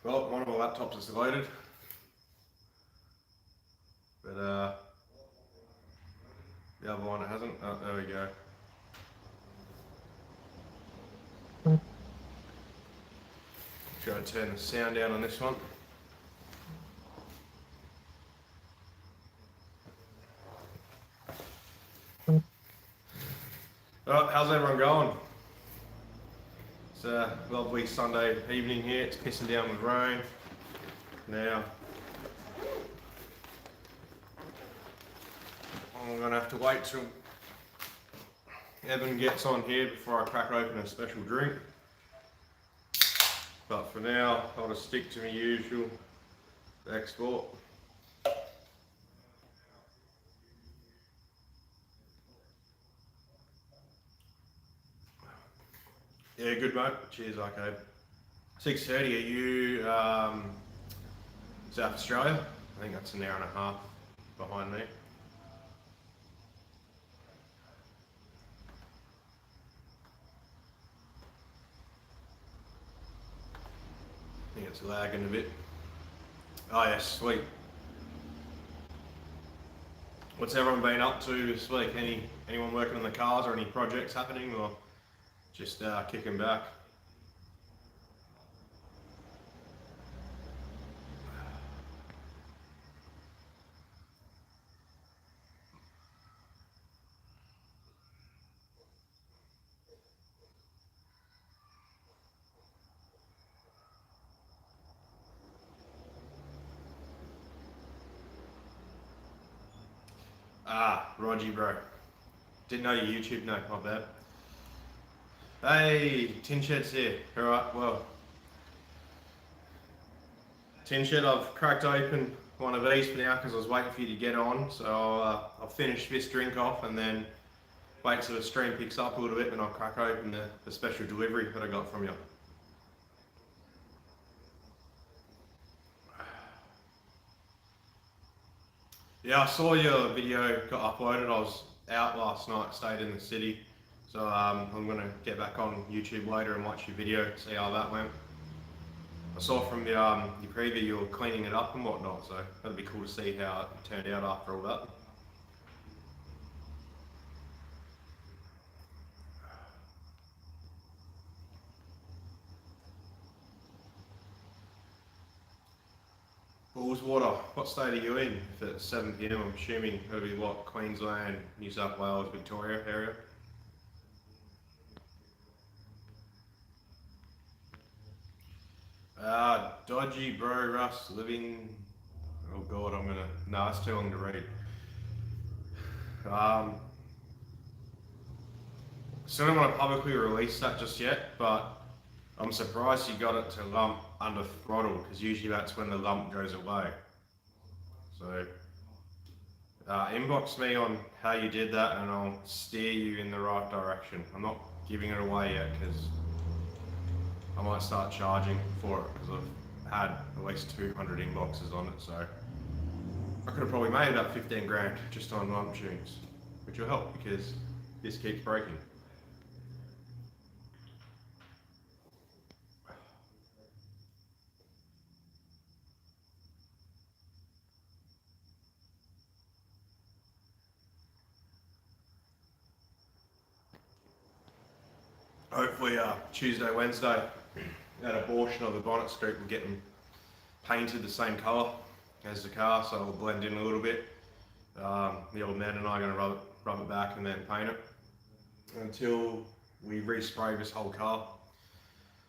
Well, one of my laptops is loaded, but the other one hasn't. Oh, there we go. Try to turn the sound down on this one. Alright, how's everyone going? It's a lovely Sunday evening here. It's pissing down with rain. Now, I'm going to have to wait till Evan gets on here before I crack open a special drink. But for now, I'll just stick to my usual export. Yeah, good mate. Cheers, Arcade. 6:30. Are you South Australia? I think that's an hour and a half behind me. I think it's lagging a bit. Oh yes, sweet. What's everyone been up to this week? Anyone working on the cars or any projects happening, or just kicking back? Ah, Rogie bro. Didn't know your YouTube, no, my bad. Hey, Tin Shed's here. Alright, well. Tin Shed, I've cracked open one of these for now because I was waiting for you to get on. So I'll finish this drink off and then wait till the stream picks up a little bit and I'll crack open the special delivery that I got from you. Yeah, I saw your video got uploaded. I was out last night, stayed in the city. So I'm going to get back on YouTube later and watch your video, see how that went. I saw from your preview you were cleaning it up and whatnot, so that'd be cool to see how it turned out after all that. Water, what state are you in? If it's 7 PM, I'm assuming it'll be what, Queensland, New South Wales, Victoria area? Dodgy bro Russ living. Oh god, no, it's too long to read. So I don't want to publicly release that just yet, but I'm surprised you got it to lump under throttle, because usually that's when the lump goes away. So inbox me on how you did that and I'll steer you in the right direction. I'm not giving it away yet because I might start charging for it, because I've had at least 200 inboxes on it, so I could have probably made about 15 grand just on lump tunes, which will help because this keeps breaking. Hopefully Tuesday, Wednesday, that abortion of the bonnet scoop will get them painted the same colour as the car, so it'll blend in a little bit. The old man and I are going to rub it back and then paint it until we respray this whole car.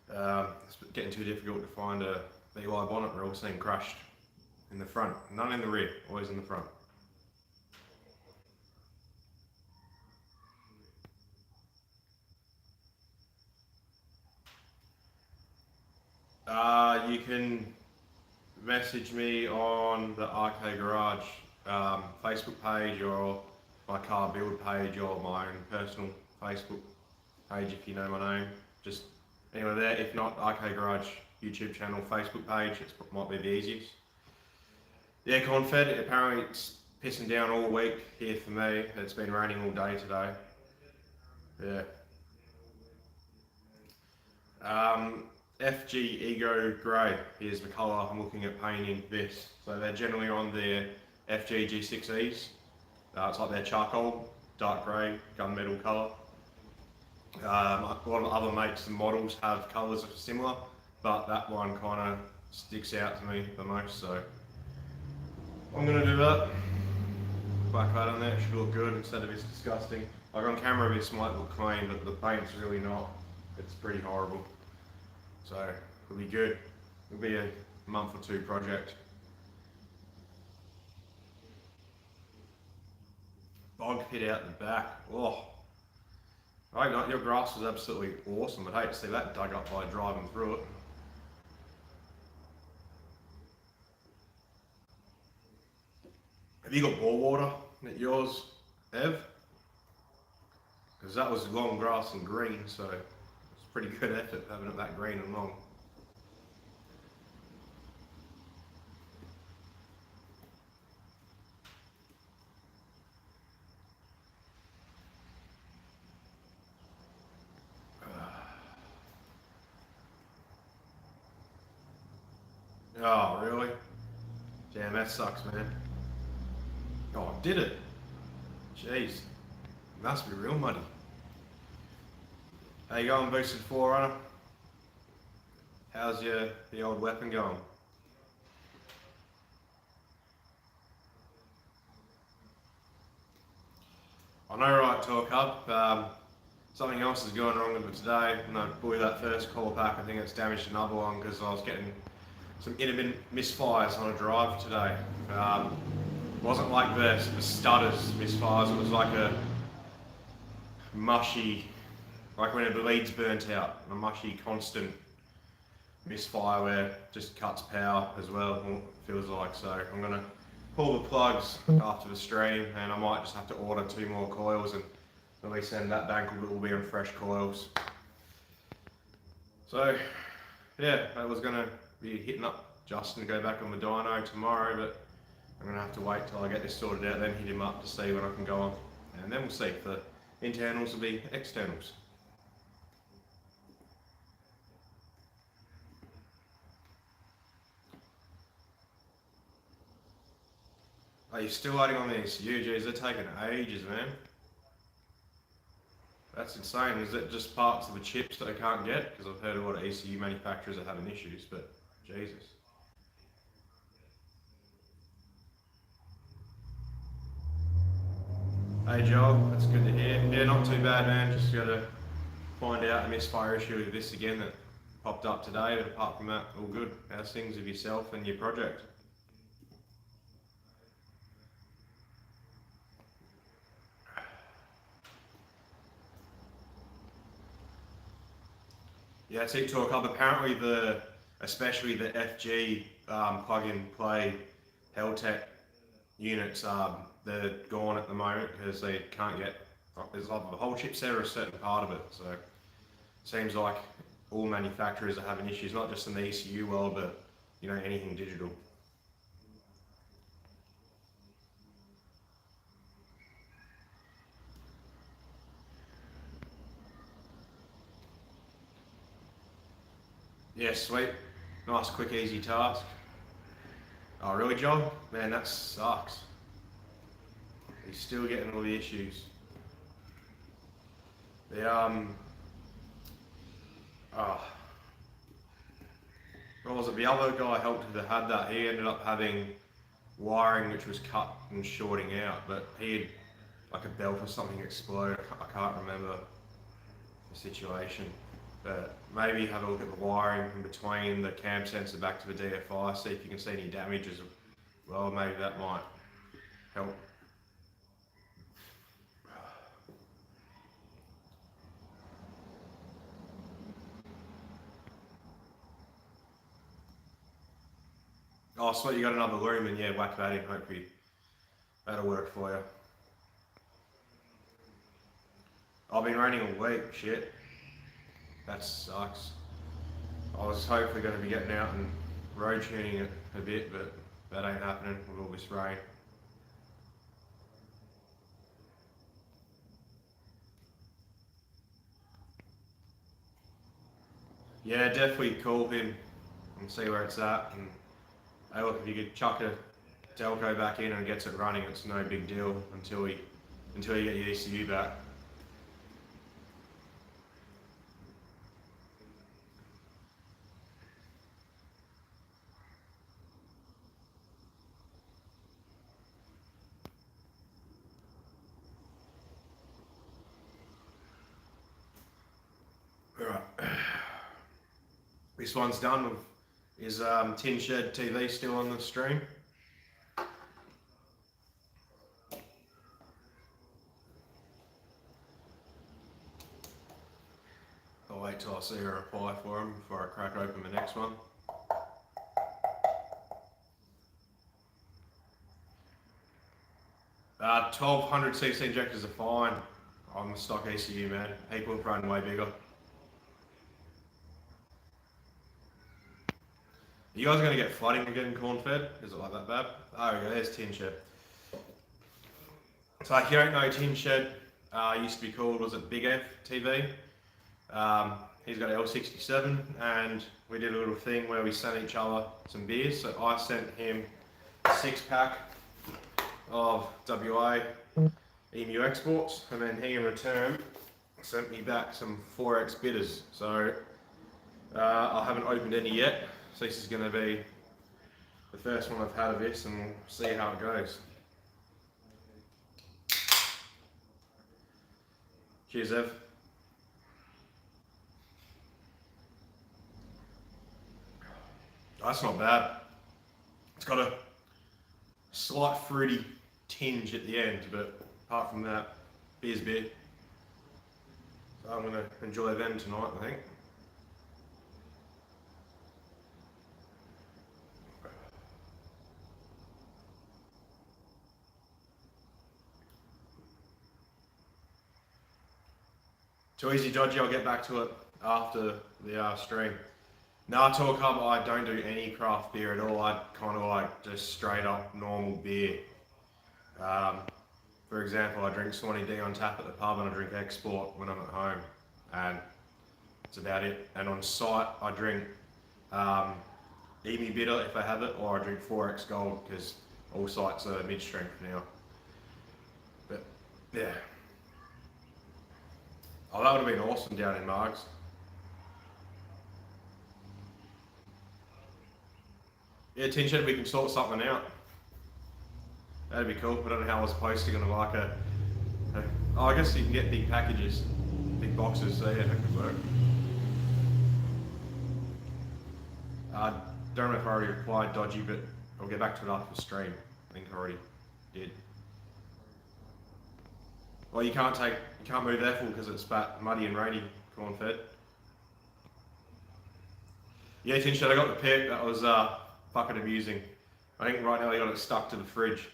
It's getting too difficult to find a BY bonnet. They're all seen crushed in the front, none in the rear, always in the front. You can message me on the RKGarage Facebook page, or my car build page, or my own personal Facebook page if you know my name. Just anywhere there. If not, RKGarage YouTube channel, Facebook page, it might be the easiest. The aircon fed, apparently it's pissing down all week here for me. It's been raining all day today. Yeah. FG Ego Grey is the colour I'm looking at painting this. So they're generally on their FG G6Es. It's like their charcoal, dark grey, gunmetal colour. A lot of other makes and models have colours that are similar, but that one kind of sticks out to me the most, so I'm going to do that. Black that on there, it should look good instead of it's disgusting. Like on camera this might look clean, but the paint's really not. It's pretty horrible. So it'll be good. It'll be a month or two project. Bog pit out the back. Oh, I hope not. Your grass was absolutely awesome. I'd hate to see that dug up by driving through it. Have you got bore water at yours, Ev? Because that was long grass and green, so it's pretty good effort having it that green and long. Oh, really? Damn, that sucks, man. Oh, I did it. Jeez. Must be real muddy. How you going, Boosted Forerunner? How's the old weapon going? I know, right, Talk Hub. Something else is going wrong with it today. And I blew that first call back. I think it's damaged another one because I was getting some intermittent misfires on a drive today. It wasn't like the stutters misfires, it was like a mushy, like when the lead's burnt out, a mushy constant misfire where it just cuts power as well, it feels like. So I'm going to pull the plugs after the stream, and I might just have to order 2 more coils, and at least then that bank will be on fresh coils. So yeah, I was going to be hitting up Justin to go back on the dyno tomorrow, but I'm going to have to wait till I get this sorted out, then hit him up to see when I can go on, and then we'll see if the internals will be externals. Are you still waiting on the ECU? Geez, they're taking ages, man. That's insane. Is it just parts of the chips that I can't get? Because I've heard a lot of ECU manufacturers are having issues, but Jesus. Hey Joel, that's good to hear. Yeah, not too bad, man. Just got to find out a misfire issue with this again that popped up today, but apart from that, all good. How's things with yourself and your project? Yeah, TikTok Hub. Apparently, especially the FG plug-in play Heltec units, they're gone at the moment because they can't get. There's either the whole chipset or a certain part of it. So it seems like all manufacturers are having issues, not just in the ECU world, but anything digital. Yeah, sweet. Nice, quick, easy task. Oh, really, John? Man, that sucks. He's still getting all the issues. What was it? The other guy helped that had that. He ended up having wiring which was cut and shorting out, but he had like a belt or something explode. I can't remember the situation. But maybe have a look at the wiring in between the cam sensor back to the DFI, see if you can see any damages. Well, maybe that might help. Oh, sweet, you got another lumen. Yeah, whack that in. Hopefully that'll work for you. I've been raining all week. Shit. That sucks. I was hopefully going to be getting out and road tuning it a bit, but that ain't happening with all this rain. Yeah, definitely call him and see where it's at. And hey, look, if you could chuck a Delco back in and gets it running, it's no big deal until you get your ECU back. Alright. This one's done. Is Tin Shed TV still on the stream? I'll wait till I see a reply for him before I crack open the next one. Uh, 1200cc injectors are fine on the stock ECU, man. People have run way bigger. You guys are going to get flooding from getting corn fed? Is it like that bad? Oh yeah, there's Tin Shed. So if you don't know, Tin Shed used to be called, was it Big F TV? He's got L67 and we did a little thing where we sent each other some beers. So I sent him a 6-pack of WA EMU exports, and then he in return sent me back some 4X bitters. So I haven't opened any yet, so this is going to be the first one I've had of this, and we'll see how it goes. Cheers, Ev. That's not bad. It's got a slight fruity tinge at the end, but apart from that, beer's beer. So I'm going to enjoy them tonight, I think. Too easy, dodgy. I'll get back to it after the stream. Nah, talk hub, I don't do any craft beer at all. I kind of like just straight up normal beer. For example, I drink Swanee D on tap at the pub, and I drink export when I'm at home, and that's about it. And on site, I drink EMI bitter if I have it, or I drink 4X Gold because all sites are mid-strength now. But yeah. Oh, that would have been awesome down in Margs. Yeah, Tin Shed, we can sort something out. That'd be cool. I don't know how I was posting on like oh, I guess you can get big packages, big boxes, so yeah, that could work. I don't know if I already replied, dodgy, but I'll get back to it after the stream. I think I already did. Well, you can't move there full because it's muddy and rainy, corn fed. Yeah, Tin Shed, I got the pick. That was fucking amusing. I think right now I got it stuck to the fridge.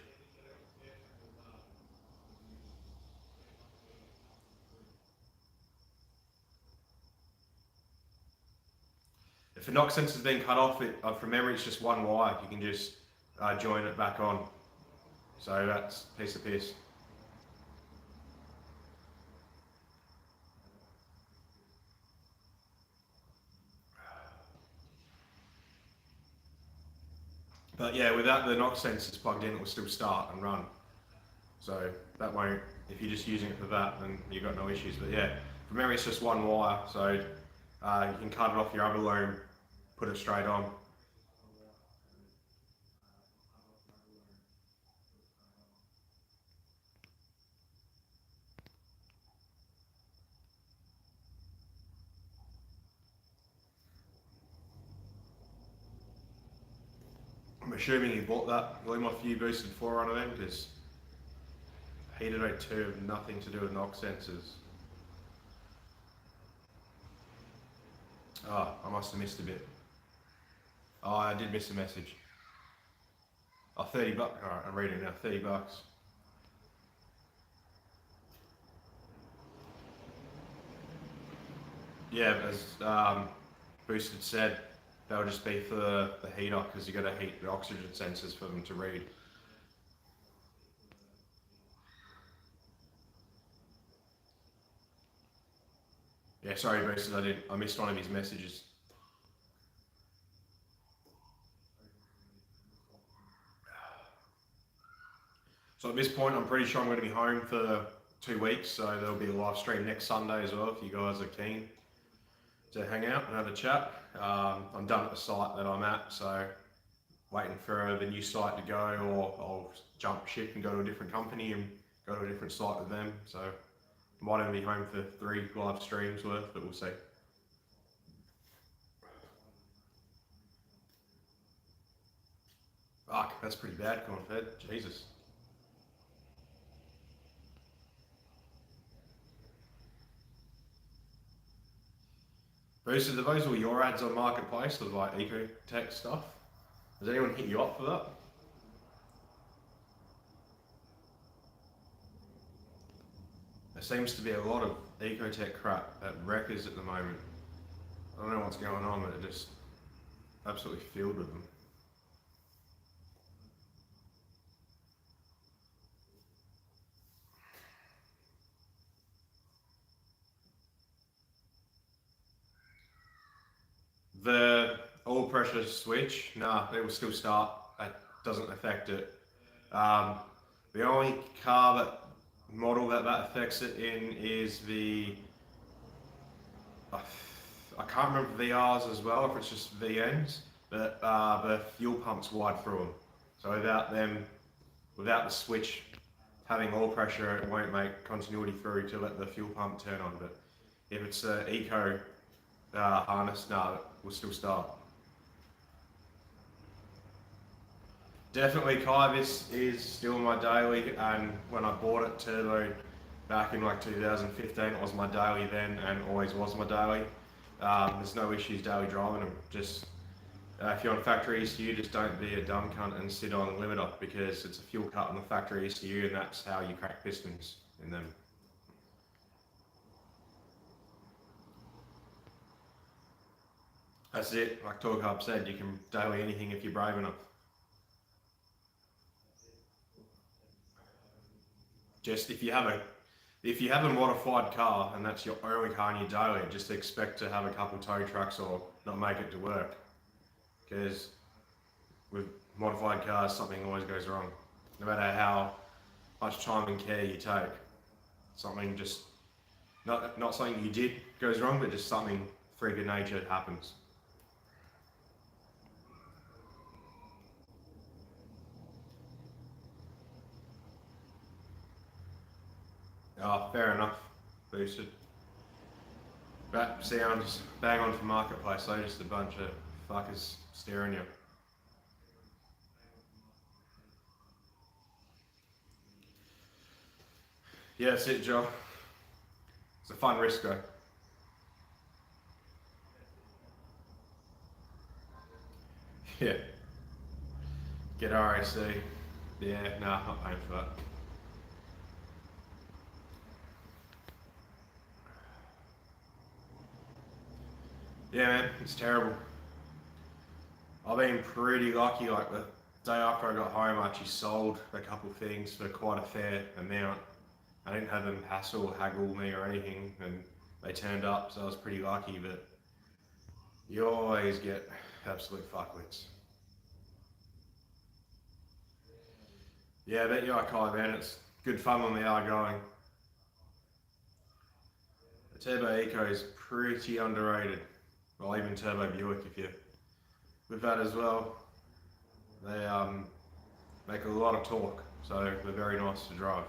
If the knock sensor's been cut off, from memory it's just one wire. You can just join it back on. So that's a piece of piss. But yeah, without the knock sensors plugged in, it will still start and run. So that won't, if you're just using it for that, then you've got no issues. But yeah, from memory it's just one wire, so you can cut it off your other loom, put it straight on. I'm assuming he bought that Lima Few boosted 4 of them because heated 02 have nothing to do with knock sensors. Oh, I must have missed a bit. Oh, I did miss a message. Oh, 30 bucks. Alright, I'm reading now. 30 bucks. Yeah, as Boosted said, that'll just be for the heater because you got to heat the oxygen sensors for them to read. Yeah, sorry Boosted, I missed one of his messages. So at this point, I'm pretty sure I'm going to be home for 2 weeks, so there'll be a live stream next Sunday as well if you guys are keen to hang out and have a chat. I'm done at the site that I'm at, so waiting for the new site to go, or I'll jump ship and go to a different company and go to a different site with them. So I might only be home for 3 live streams worth, but we'll see. Fuck, that's pretty bad, corn-fed. Jesus. Bruce, are those all your ads on Marketplace with like Ecotech stuff? Has anyone hit you up for that? There seems to be a lot of Ecotech crap at wreckers at the moment. I don't know what's going on, but it just absolutely filled with them. The oil pressure switch, nah, it will still start. That doesn't affect it. The only model that affects it in is the, I can't remember VRs as well, if it's just VNs, but the fuel pumps wide through them. So without the switch having oil pressure, it won't make continuity through to let the fuel pump turn on. But if it's an eco harness, no, it will still start. Definitely Kai, this is still my daily, and when I bought it turbo back in like 2015, it was my daily then and always was my daily. There's no issues daily driving them. Just if you're on factory ECU, just don't be a dumb cunt and sit on the limiter, because it's a fuel cut on the factory ECU, and that's how you crack pistons in them. That's it, like Torque Hub said, you can daily anything if you're brave enough. Just if you have a modified car and that's your only car in your daily, just expect to have a couple tow trucks or not make it to work. Because with modified cars, something always goes wrong. No matter how much time and care you take, something just, not something you did goes wrong, but just something freak of nature happens. Oh, fair enough. Boosted. That sounds bang on for Marketplace, though, just a bunch of fuckers staring you. Yeah, that's it, Joe. It's a fun risk, though. Yeah. Get RAC. Yeah, nah, not paying for that. Yeah, man, it's terrible. I've been pretty lucky, like the day after I got home, I actually sold a couple of things for quite a fair amount. I didn't have them hassle or haggle me or anything, and they turned up, so I was pretty lucky, but you always get absolute fuckwits. Yeah, I bet you are, Kai, man. It's good fun when they are going. The Turbo Eco is pretty underrated. Well, even Turbo Buick, if you with that as well. They make a lot of torque, so they're very nice to drive.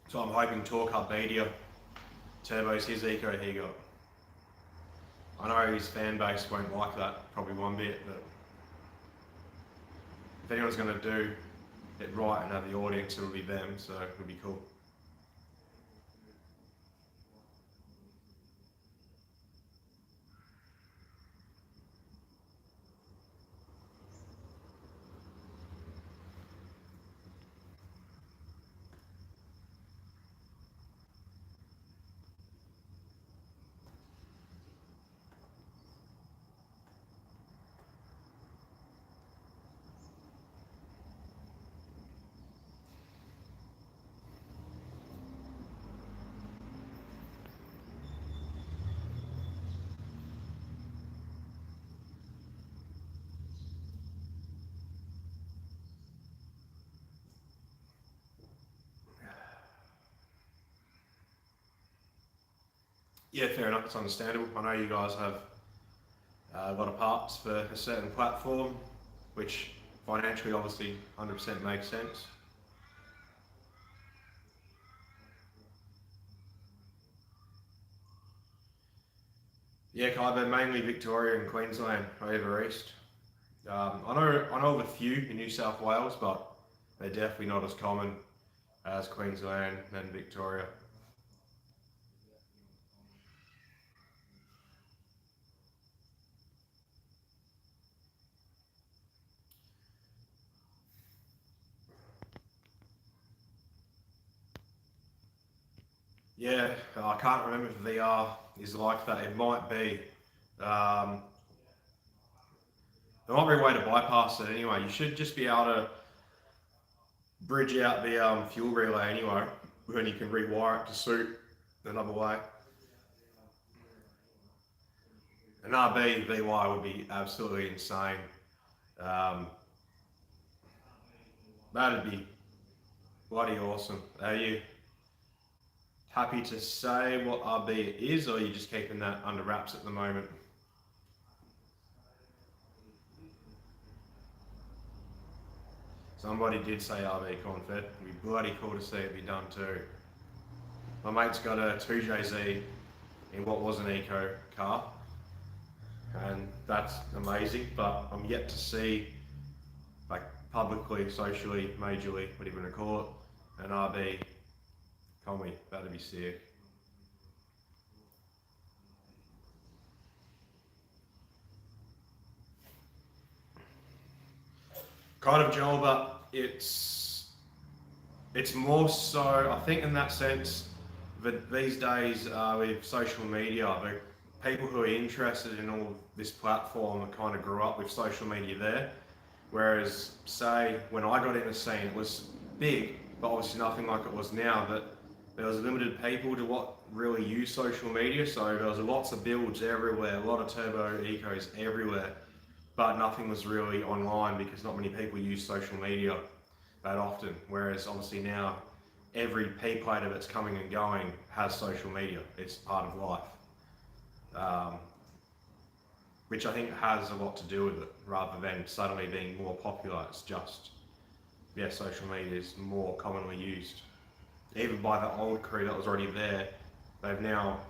So I'm hoping Torque Hub Media turbos his Eco he got. I know his fan base won't like that, probably one bit, but if anyone's going to do it right and have the audience, it'll be them, so it'll be cool. Yeah, fair enough, it's understandable. I know you guys have a lot of parts for a certain platform, which financially obviously 100% makes sense. Yeah, Kai, they're mainly Victoria and Queensland over east. I know of a few in New South Wales, but they're definitely not as common as Queensland and Victoria. Yeah, I can't remember if VR is like that. It might be. Um, there might be a way to bypass it anyway. You should just be able to bridge out the fuel relay anyway, when you can rewire it to suit another way. An RB VY would be absolutely insane. Um, that'd be bloody awesome. Are you happy to say what RB it is, or are you just keeping that under wraps at the moment? Somebody did say RB Confed. It'd be bloody cool to see it be done too. My mate's got a 2JZ in what was an eco car, and that's amazing, but I'm yet to see, like, publicly, socially, majorly, whatever you want to call it, an RB Combi. That'd be sick. Kind of, Joel, but it's more so, I think, in that sense that these days with social media, the people who are interested in all this platform kind of grew up with social media there. Whereas, say, when I got in the scene, it was big, but obviously nothing like it was now. That there was limited people to what really use social media, so there was lots of builds everywhere, a lot of turbo ecos everywhere, but nothing was really online because not many people use social media that often. Whereas obviously now, every P plater that's coming and going has social media. It's part of life. Which I think has a lot to do with it, rather than suddenly being more popular. It's just, yeah, social media is more commonly used. Even by the old crew that was already there, they've now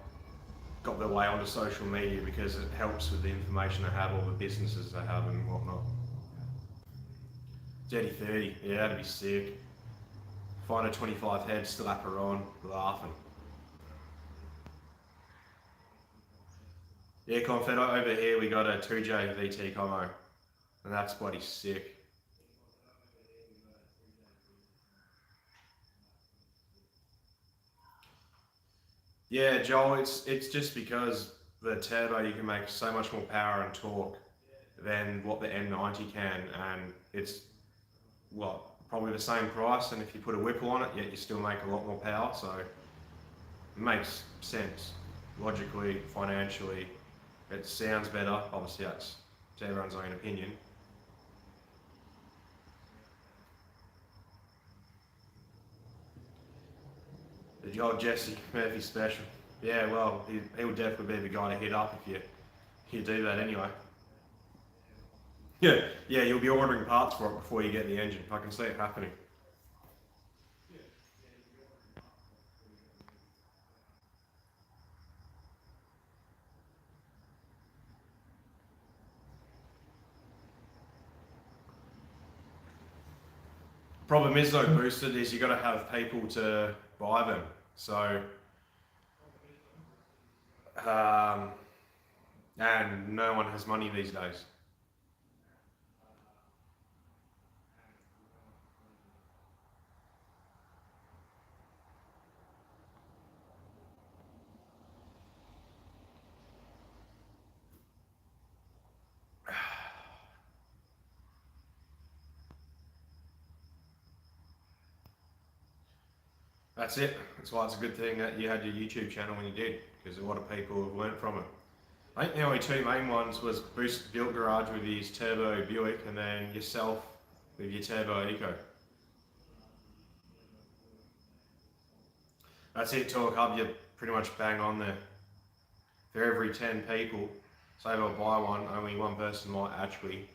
got their way onto social media because it helps with the information they have, all the businesses they have and whatnot. Jetty 30, yeah, that'd be sick. Find a 25 head, slap her on, laughing. Yeah, Confedo, over here we got a 2J VT combo, and that's bloody sick. Yeah, Joel, it's just because the turbo, you can make so much more power and torque than what the M90 can, and it's, what, probably the same price, and if you put a Whipple on it, yet you still make a lot more power, so it makes sense logically, financially. It sounds better. Obviously, that's to everyone's own opinion. The old Jesse Murphy special. Yeah, well, he would definitely be the guy to hit up if you do that anyway. Yeah, yeah, you'll be ordering parts for it before you get the engine. I can see it happening. Problem is though, boosted is you got to have people to buy them. So, um, and no one has money these days. That's it. That's why it's a good thing that you had your YouTube channel when you did, because a lot of people have learnt from it. I think the only two main ones was Boost Built Garage with his turbo Buick, and then yourself with your turbo Eco. That's it, Talk Hub. You're pretty much bang on there. for every 10 people, say if I buy one, only one person might actually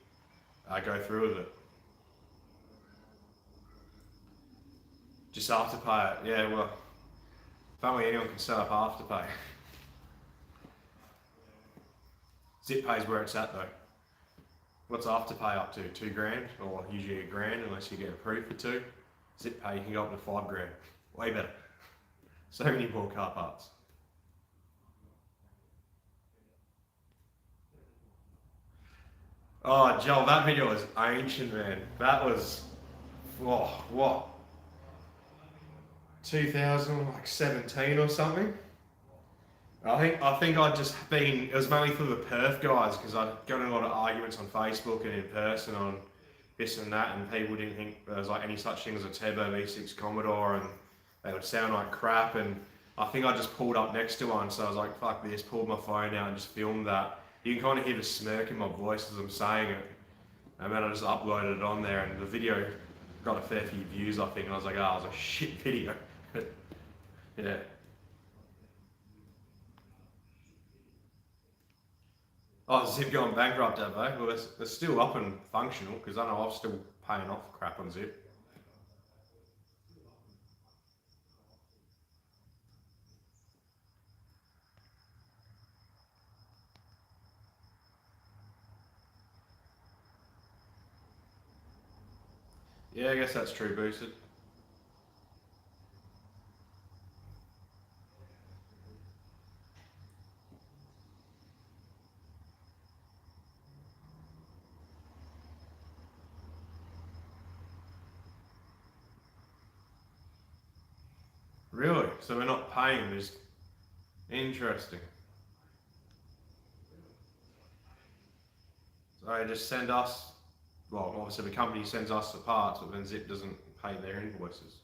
go through with it. Just Afterpay it, yeah, well, if only anyone can set up Afterpay. Zip Pay's where it's at though. What's Afterpay up to? $2,000, or usually $1,000 unless you get approved for 2. Zip Pay, you can go up to $5,000. Way better. So many more car parts. Oh, Joel, that video was ancient, man. That was, oh, what? 2017 or something? I think I'd just been, it was mainly for the Perth guys, because I'd got in a lot of arguments on Facebook and in person on this and that, and people didn't think there was like any such thing as a Turbo V6 Commodore, and they would sound like crap, and I think I just pulled up next to one, so I was like, fuck this, pulled my phone out and just filmed that. You can kind of hear the smirk in my voice as I'm saying it, and then I just uploaded it on there, and the video got a fair few views, I think, and I was like, oh, it was a shit video. Yeah. Oh, Zip going bankrupt, have they? Well, they're still up and functional, because I know I'm still paying off crap on Zip. Yeah, I guess that's true, Boosted. Really? So we're not paying this? Interesting. So they just send us, well, obviously the company sends us the parts, but then Zip doesn't pay their invoices.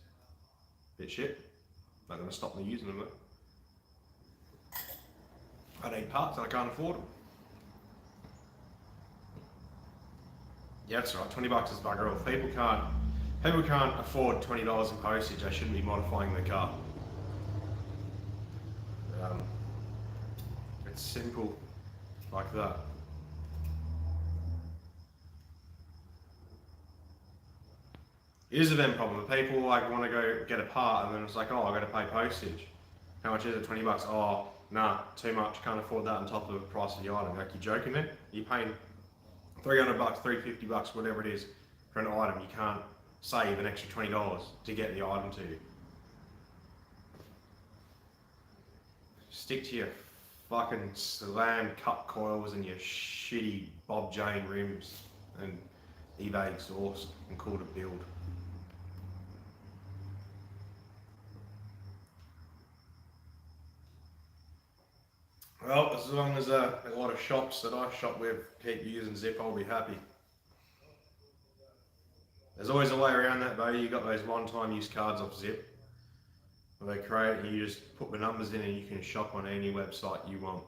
Bit shit. Not going to stop me using them though. I need parts and I can't afford them. Yeah, that's right. $20 is bugger all. People can't afford $20 in postage. They shouldn't be modifying their car. It's simple like that. It is a them problem. The people like want to go get a part and then it's like, oh, I got to pay postage. How much is it? $20. Oh, nah, too much. Can't afford that on top of the price of the item. Like, you joking there? You're paying $300, $350, whatever it is, for an item. You can't save an extra $20 to get the item to you. Stick to your fucking slam cut coils and your shitty Bob Jane rims and eBay exhaust and call it a build. Well, as long as a lot of shops that I shop with keep using Zip, I'll be happy. There's always a way around that though. You got those one-time use cards off Zip. They create and you just put the numbers in and you can shop on any website you want.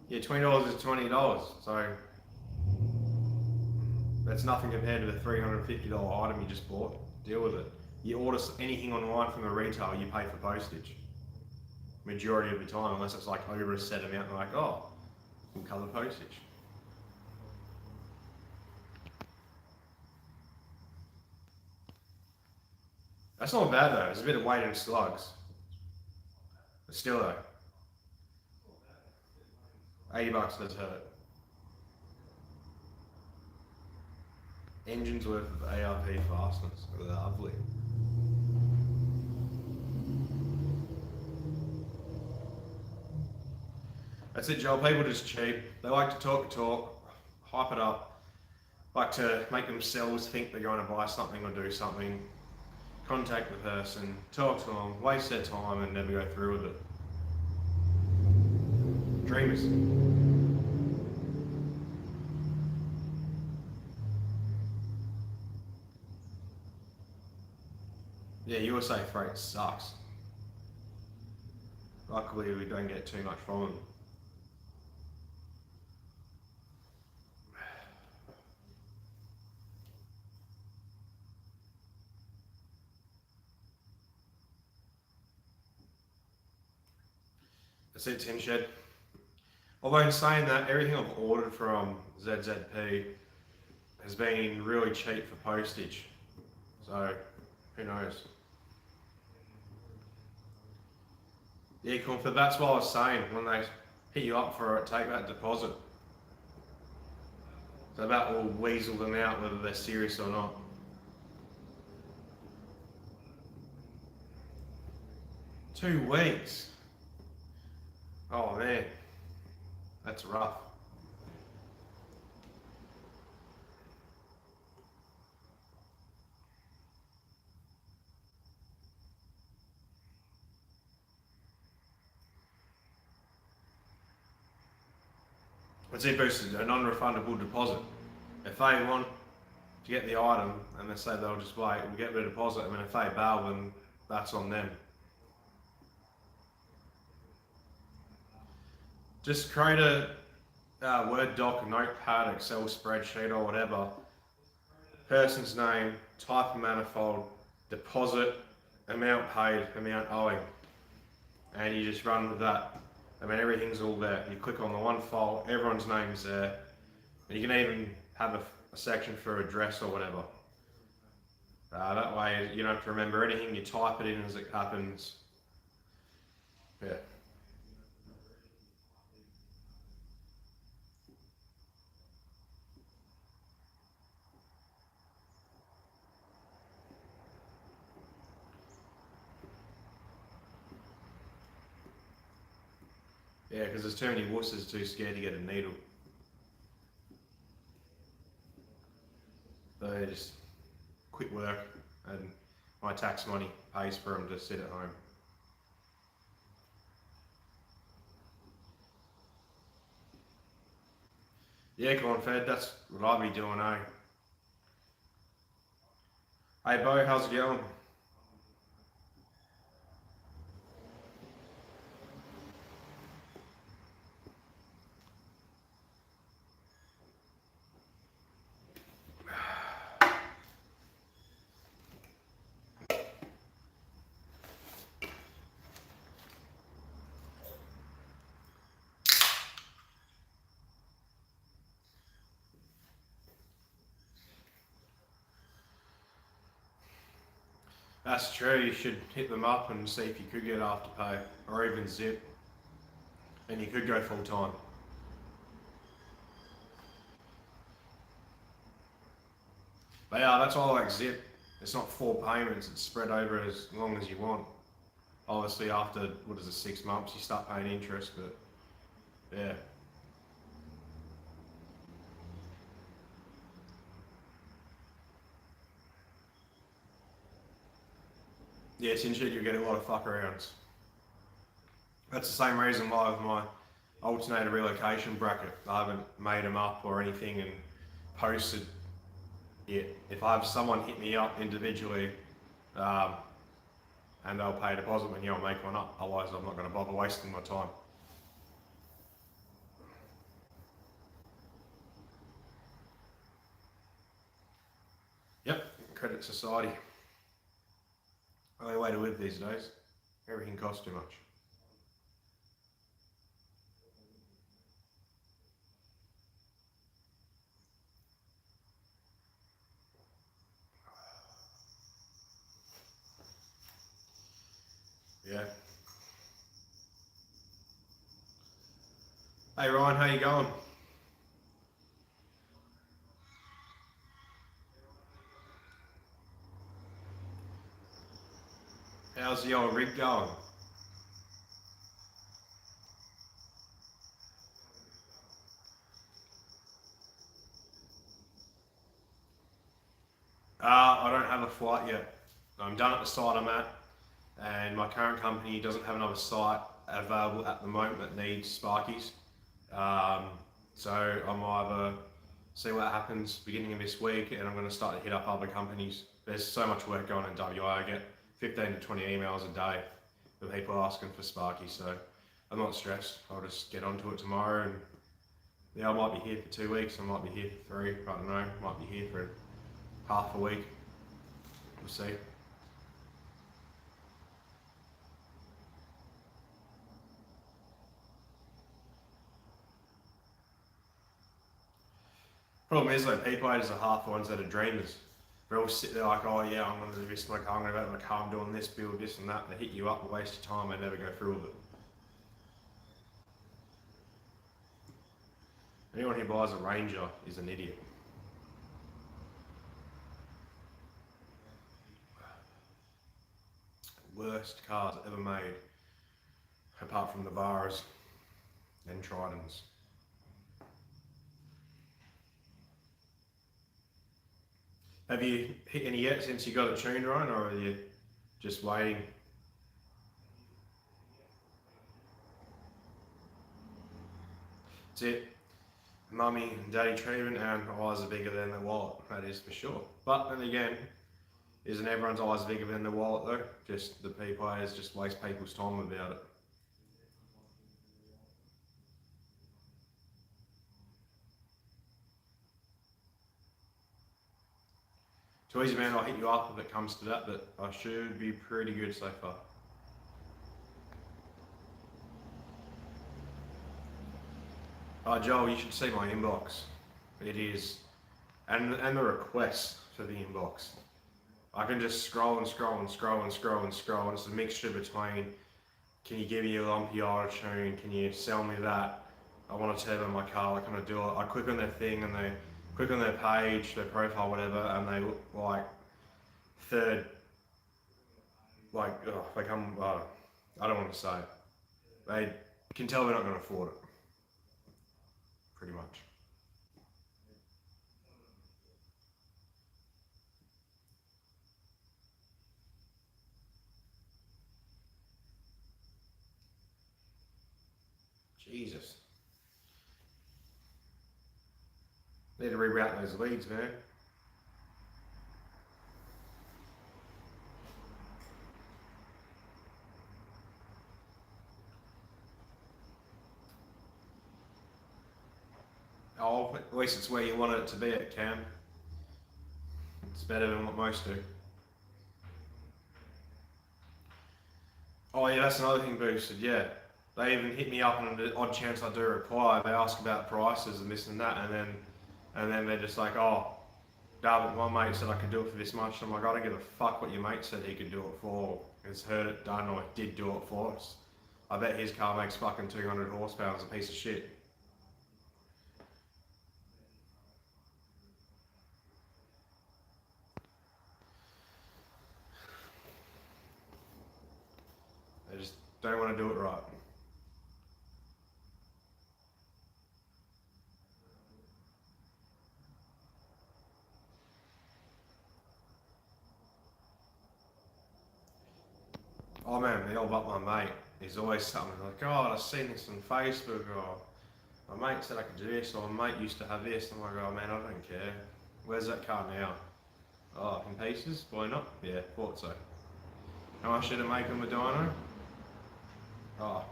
Yeah, $20 is $20, so that's nothing compared to the $350 item you just bought. Deal with it. You order anything online from a retailer, you pay for postage. Majority of the time, unless it's like over a set amount, they're like, oh, we'll cover postage. That's not bad though, there's a bit of weight and slugs. But still though, $80 does hurt. Engine's worth of ARP fasteners, lovely. That's it, Joel. People are just cheap. They like to talk, hype it up, like to make themselves think they're going to buy something or do something, contact the person, talk to them, waste their time and never go through with it. Dreamers. Yeah, USA freight sucks. Luckily we don't get too much from them. That's it, tin shed. Although in saying that, everything I've ordered from ZZP has been really cheap for postage. So, who knows? Yeah, cool. But that's what I was saying, when they hit you up for it, take that deposit. So that will weasel them out whether they're serious or not. Two weeks? Oh man, that's rough. It's boosted a non-refundable deposit. If they want to get the item and they say they'll just wait, we'll get the deposit, and then if they bail, then that's on them. Just create a Word doc, a notepad, Excel spreadsheet or whatever. Person's name, type of manifold, deposit, amount paid, amount owing. And you just run with that. I mean, everything's all there. You click on the one file, everyone's name's there. And you can even have a section for address or whatever. That way you don't have to remember anything, you type it in as it happens. Yeah. Yeah, because there's too many wusses too scared to get a needle. They just quit work and my tax money pays for them to sit at home. Yeah, come on, Fed, that's what I'd be doing, eh? Hey, Bo, how's it going? That's true, you should hit them up and see if you could get Afterpay, or even Zip, and you could go full time. But yeah, that's why I like Zip. It's not 4 payments, it's spread over as long as you want. Obviously after, 6 months, you start paying interest, but yeah. Yeah, it's interesting, you get a lot of fuck arounds. That's the same reason why with my alternator relocation bracket, I haven't made them up or anything and posted yet. If I have someone hit me up individually, and they'll pay a deposit, then yeah, I'll make one up. Otherwise, I'm not going to bother wasting my time. Yep, credit society. Only way to live these days. Everything costs too much. Yeah. Hey Ryan, how you going? How's the old rig going? I don't have a flight yet. I'm done at the site I'm at, and my current company doesn't have another site available at the moment that needs Sparkies. So I'm either see what happens beginning of this week, and I'm going to start to hit up other companies. There's so much work going in WA. I get 15 to 20 emails a day with people asking for Sparkies, so I'm not stressed. I'll just get onto it tomorrow, and yeah, I might be here for 2 weeks. I might be here for 3. I don't know. Might be here for half a week. We'll see. Problem is, though, P-platers are half the ones that are dreamers. They all sit there like, oh yeah, I'm going to do this, like, I'm going to go to my car, I'm doing this, build this and that. They hit you up, waste your time, they never go through with it. Anyone who buys a Ranger is an idiot. Worst cars ever made, apart from the Baras and Tritons. Have you hit any yet since you got it tuned, Ryan, or are you just waiting? That's it. Mummy and daddy treatment, and eyes are bigger than the wallet, that is for sure. But then again, isn't everyone's eyes bigger than the wallet though? Just the P-players just waste people's time about it. Too easy, man, I'll hit you up if it comes to that, but I should be pretty good so far. Joel, you should see my inbox. It is, and the requests for the inbox. I can just scroll and scroll and scroll and scroll and scroll, and it's a mixture between, can you give me a lumpy auto tune, can you sell me that, I want to turbo my car, like, can I do it? I click on their thing and they click on their page, their profile, whatever, and they look like third, like, they come, I don't want to say it. They can tell they're not going to afford it. Pretty much. Jesus. Need to reroute those leads, man. Oh, at least it's where you want it to be at, Cam. It's better than what most do. Oh yeah, that's another thing boosted, yeah. They even hit me up on the odd chance I do reply. They ask about prices and this and that, and then they're just like, oh, David, my mate said I could do it for this much. I'm like, I don't give a fuck what your mate said he could do it for. He's heard it done, or did do it for us. I bet his car makes fucking 200 horsepower. It's a piece of shit. They just don't want to do it right. Oh man, the old up my mate. He's always something like, oh, I've seen this on Facebook, or my mate said I could do this, or my mate used to have this. I'm like, oh man, I don't care. Where's that car now? Oh, in pieces? Why not? Yeah, thought so. How much did it make on the dyno? Oh,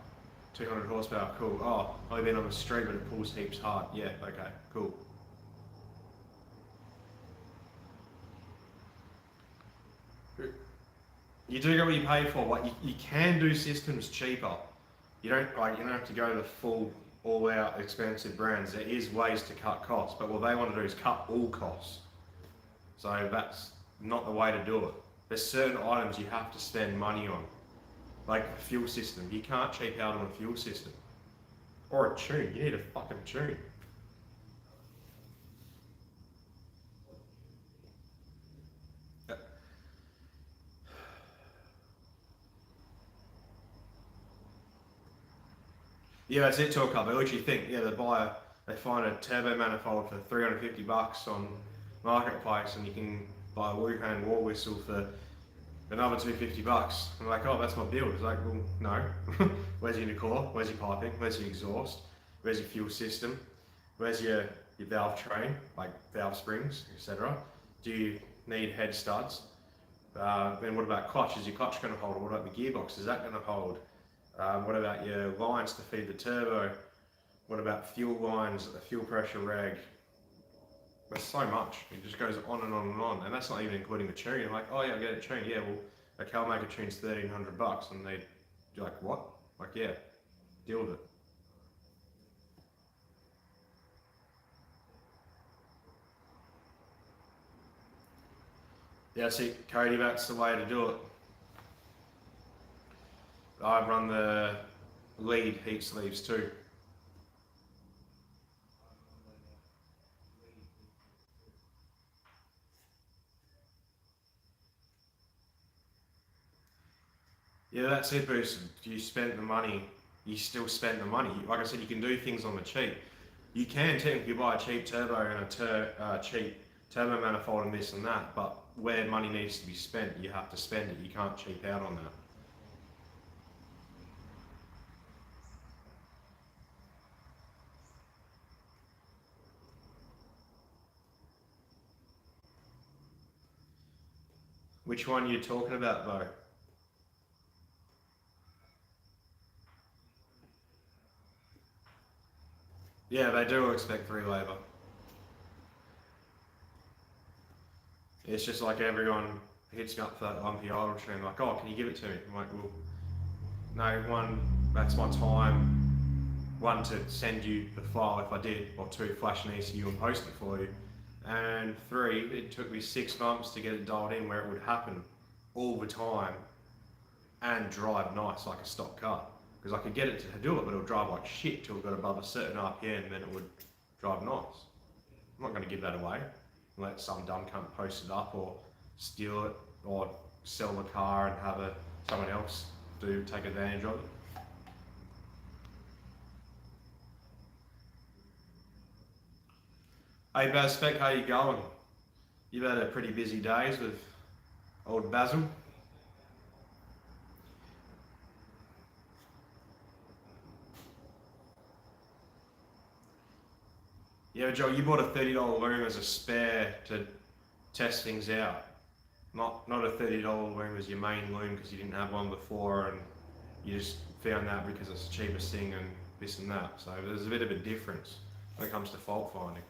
200 horsepower, cool. Oh, I've been on the street, but it pulls heaps hard. Yeah, okay, cool. You do get what you pay for. Like you can do systems cheaper. You don't have to go the full all-out expensive brands. There is ways to cut costs, but what they want to do is cut all costs. So that's not the way to do it. There's certain items you have to spend money on, like a fuel system. You can't cheap out on a fuel system or a tune. You need a fucking tune. Yeah, that's it, Talk Up. They literally think, yeah, they find a turbo manifold for $350 on Marketplace, and you can buy a Wuhan war whistle for another $250. I'm like, oh, that's my build. It's like, well, no. Where's your core? Where's your piping? Where's your exhaust? Where's your fuel system? Where's your valve train, like valve springs, etc.? Do you need head studs? Then what about clutch? Is your clutch going to hold? What about the gearbox? Is that going to hold? What about your lines to feed the turbo? What about fuel lines, a fuel pressure reg? There's so much. It just goes on and on and on. And that's not even including the tune. You're like, oh yeah, I'll get a tune. Yeah, well, a car maker tune's $1,300. And you're like, what? Like, yeah, deal with it. Yeah, see, Cody, that's the way to do it. I run the lead heat sleeves too. Yeah, that's it, Bruce. You spent the money, you still spend the money. Like I said, you can do things on the cheap. You can technically buy a cheap turbo and a cheap turbo manifold and this and that, but where money needs to be spent, you have to spend it. You can't cheap out on that. Which one are you talking about though? Yeah, they do expect free labour. It's just like everyone hits me up for that lumpy idle stream, like, oh, can you give it to me? I'm like, well, no, one, that's my time. One, to send you the file if I did, or two, flash an ECU and post it for you. And three, it took me 6 months to get it dialed in where it would happen all the time and drive nice like a stock car. Because I could get it to do it, but it would drive like shit till it got above a certain RPM and then it would drive nice. I'm not going to give that away and let some dumb cunt post it up or steal it or sell the car and have someone else take advantage of it. Hey Baz Spec, how you going? You've had a pretty busy days with old Basil. Yeah, Joe, you bought a $30 loom as a spare to test things out. Not a $30 loom as your main loom because you didn't have one before and you just found that because it's the cheapest thing and this and that. So there's a bit of a difference when it comes to fault finding.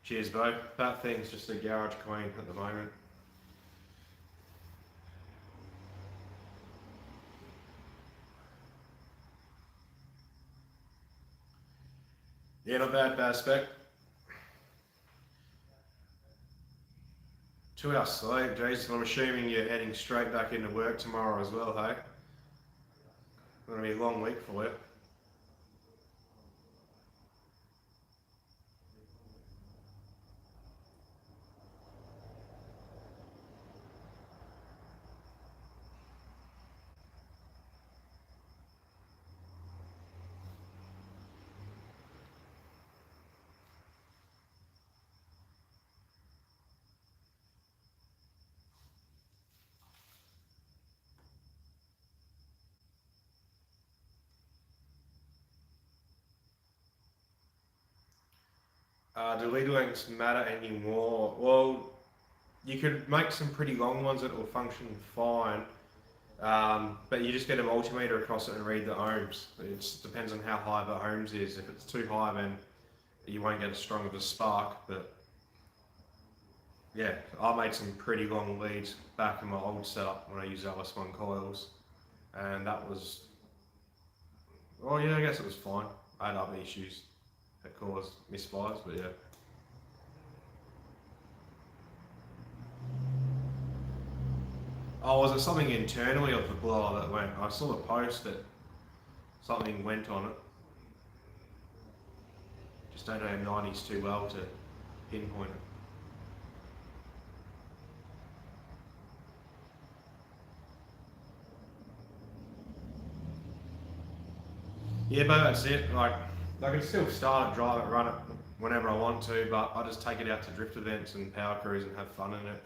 Cheers, Bo. That thing's just a garage queen at the moment. Yeah, not bad Spec. 2 hours sleep, Jesus. I'm assuming you're heading straight back into work tomorrow as well, hey? It's going to be a long week for you. Do lead lengths matter anymore? Well, you could make some pretty long ones that will function fine, but you just get a multimeter across it and read the ohms. It depends on how high the ohms is. If it's too high, then you won't get as strong of a spark. But yeah, I made some pretty long leads back in my old setup when I used LS1 coils, and that was, oh yeah, I guess it was fine. I had other issues that caused misfires, but yeah. Oh, was it something internally of the blower that went? I saw a post that something went on it. Just don't know 90s too well to pinpoint it. Yeah, but that's it. Like, I can still start it, drive it, run it whenever I want to, but I just take it out to drift events and power crews and have fun in it.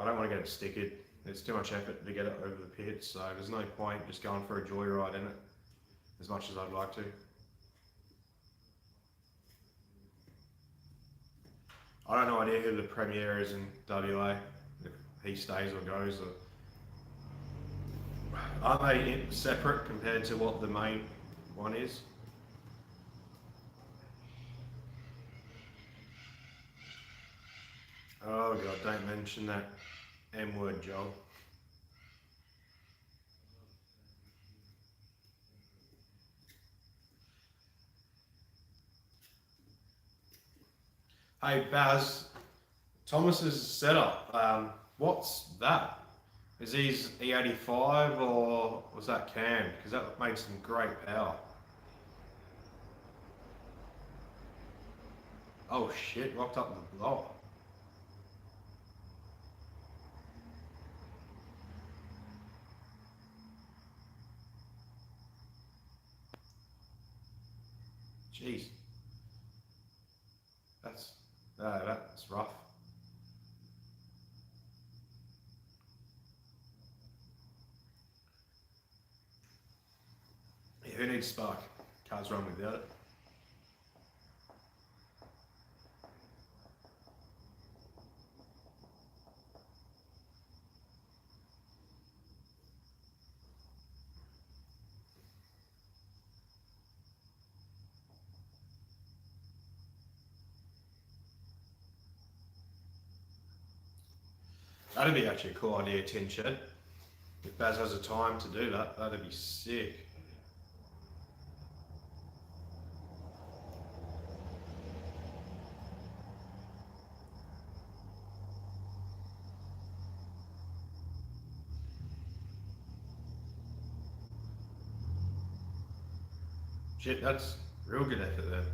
I don't want to get it stickered. It's too much effort to get it over the pit, so there's no point just going for a joyride in it as much as I'd like to. I don't know idea who the premier is in WA, if he stays or goes. Are they separate compared to what the main one is? Oh God, don't mention that M word, Joel. Hey Baz, Thomas's setup. What's that? Is his E85 or was that canned? Because that made some great power. Oh shit, locked up the blower. Jeez, that's that's rough. Yeah, who needs spark? Cars run without it. That'd be actually a cool idea, tin shed. If Baz has the time to do that, that'd be sick. Shit, that's real good effort there.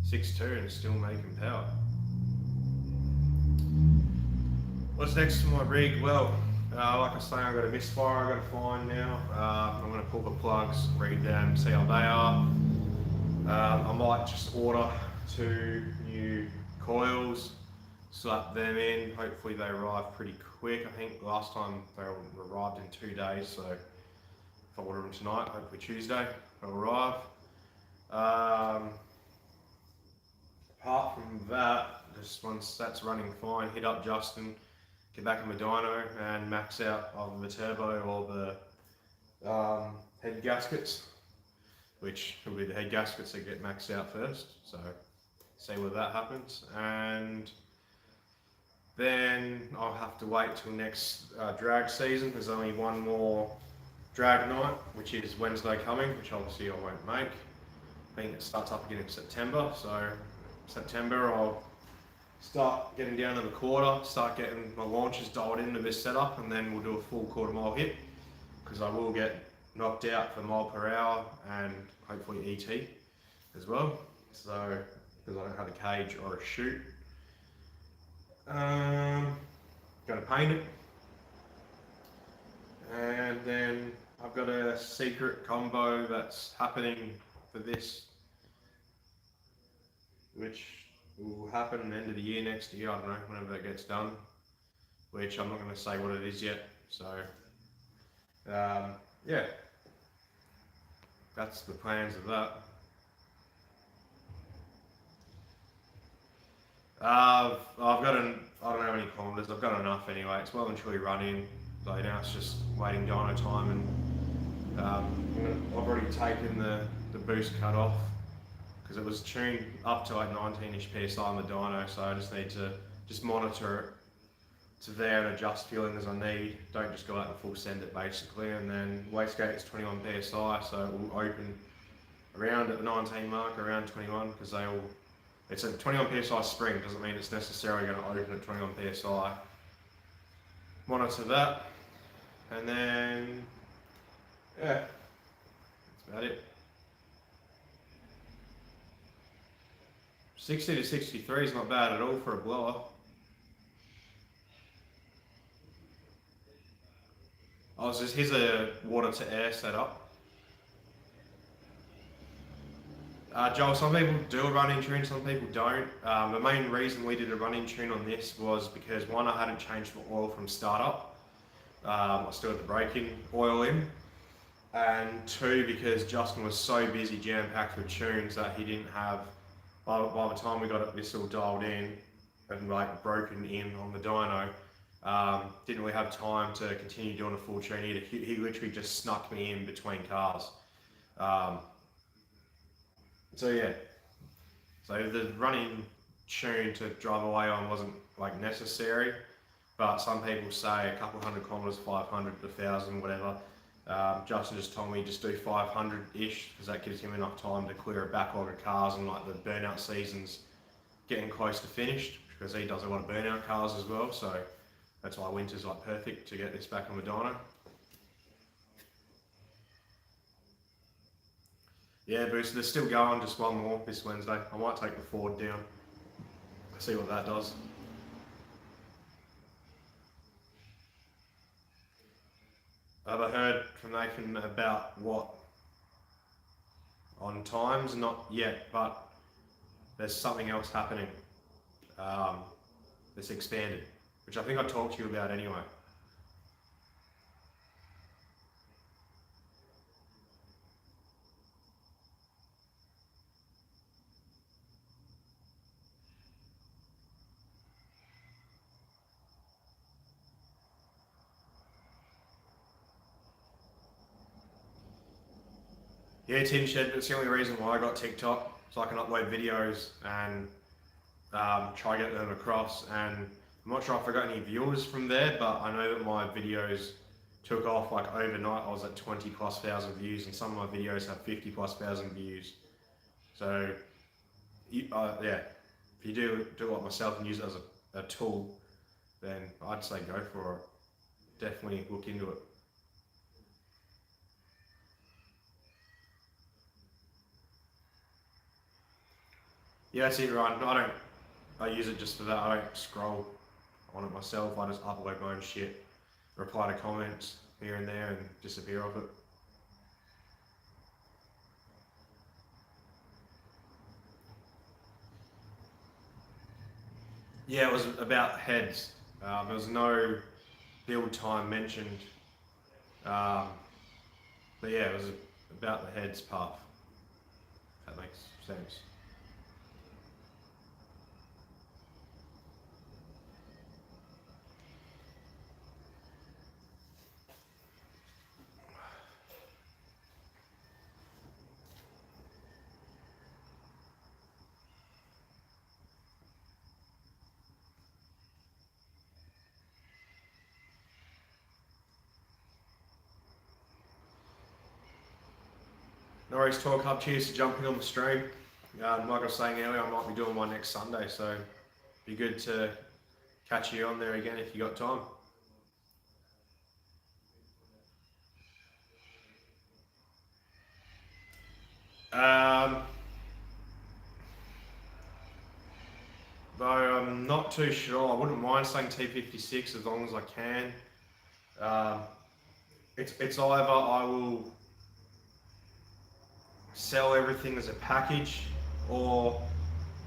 6.2 and still making power. What's next to my rig? Well, like I say, I've got a misfire I've got to find now. I'm going to pull the plugs, read them, see how they are. I might just order 2 new coils, slap them in. Hopefully they arrive pretty quick. I think last time they arrived in 2 days, so if I order them tonight, hopefully Tuesday, they'll arrive. Apart from that, just once that's running fine, hit up Justin, get back in the dyno and max out either the turbo or the head gaskets, which will be the head gaskets that get maxed out first, so see whether that happens. And then I'll have to wait till next drag season. There's only one more drag night, which is Wednesday coming, which obviously I won't make. I think it starts up again in September, so September I'll start getting down to the quarter, start getting my launches dialed into this setup, and then we'll do a full quarter mile hit, because I will get knocked out for mile per hour and hopefully ET as well, so because I don't have a cage or a chute. Going to paint it, and then I've got a secret combo that's happening for this, which will happen at the end of the year next year, I don't know, whenever that gets done, which I'm not going to say what it is yet, so yeah, that's the plans of that. I've got I don't know how many kilometres, I've got enough anyway, it's well and truly running, so now it's just waiting dyno time, and I've already taken the boost cut off, because it was tuned up to like 19-ish PSI on the dyno, so I just need to monitor it to there and adjust fueling as I need. Don't just go out and full send it basically. And then wastegate is 21 PSI, so it will open around at the 19 mark, around 21, because it's a 21 PSI spring, doesn't mean it's necessarily going to open at 21 PSI. Monitor that, and then yeah, that's about it. 60 to 63 is not bad at all for a blower. Here's a water to air setup. Joel, some people do a running tune, some people don't. The main reason we did a running tune on this was because one, I hadn't changed the oil from startup. I still had the braking oil in. And 2, because Justin was so busy jam-packed with tunes that he didn't have, by the time we got this all dialed in and like broken in on the dyno, didn't really have time to continue doing a full tune either. He literally just snuck me in between cars. So yeah, so the running tune to drive away on wasn't like necessary, but some people say a couple hundred kilometres, 500, 1,000, whatever. Justin just told me just do 500-ish, because that gives him enough time to clear a backlog of cars, and like the burnout season's getting close to finished because he does a lot of burnout cars as well, so that's why winter's like perfect to get this back on the dyno. Yeah, Booster, they're still going, just one more this Wednesday. I might take the Ford down, see what that does. Have I heard from Nathan about what? On times? Not yet, but there's something else happening that's expanded, which I think I talked to you about anyway. Yeah, Tin Shed, that's the only reason why I got TikTok, so I can upload videos and try to get them across. And I'm not sure if I got any viewers from there, but I know that my videos took off like overnight. I was at 20,000+ views, and some of my videos have 50,000+ views. So, yeah, if you do it like myself and use it as a tool, then I'd say go for it. Definitely look into it. Yeah, that's it, Ryan. I use it just for that. I don't scroll on it myself. I just upload my own shit, reply to comments here and there, and disappear off it. Yeah, it was about heads. There was no build time mentioned. But yeah, it was about the heads path. If that makes sense. Norris Talk Hub, cheers for jumping on the stream. Like I was saying earlier, I might be doing one next Sunday, so it'd be good to catch you on there again if you got time. Though I'm not too sure, I wouldn't mind saying T56 as long as I can. It's either I will sell everything as a package, or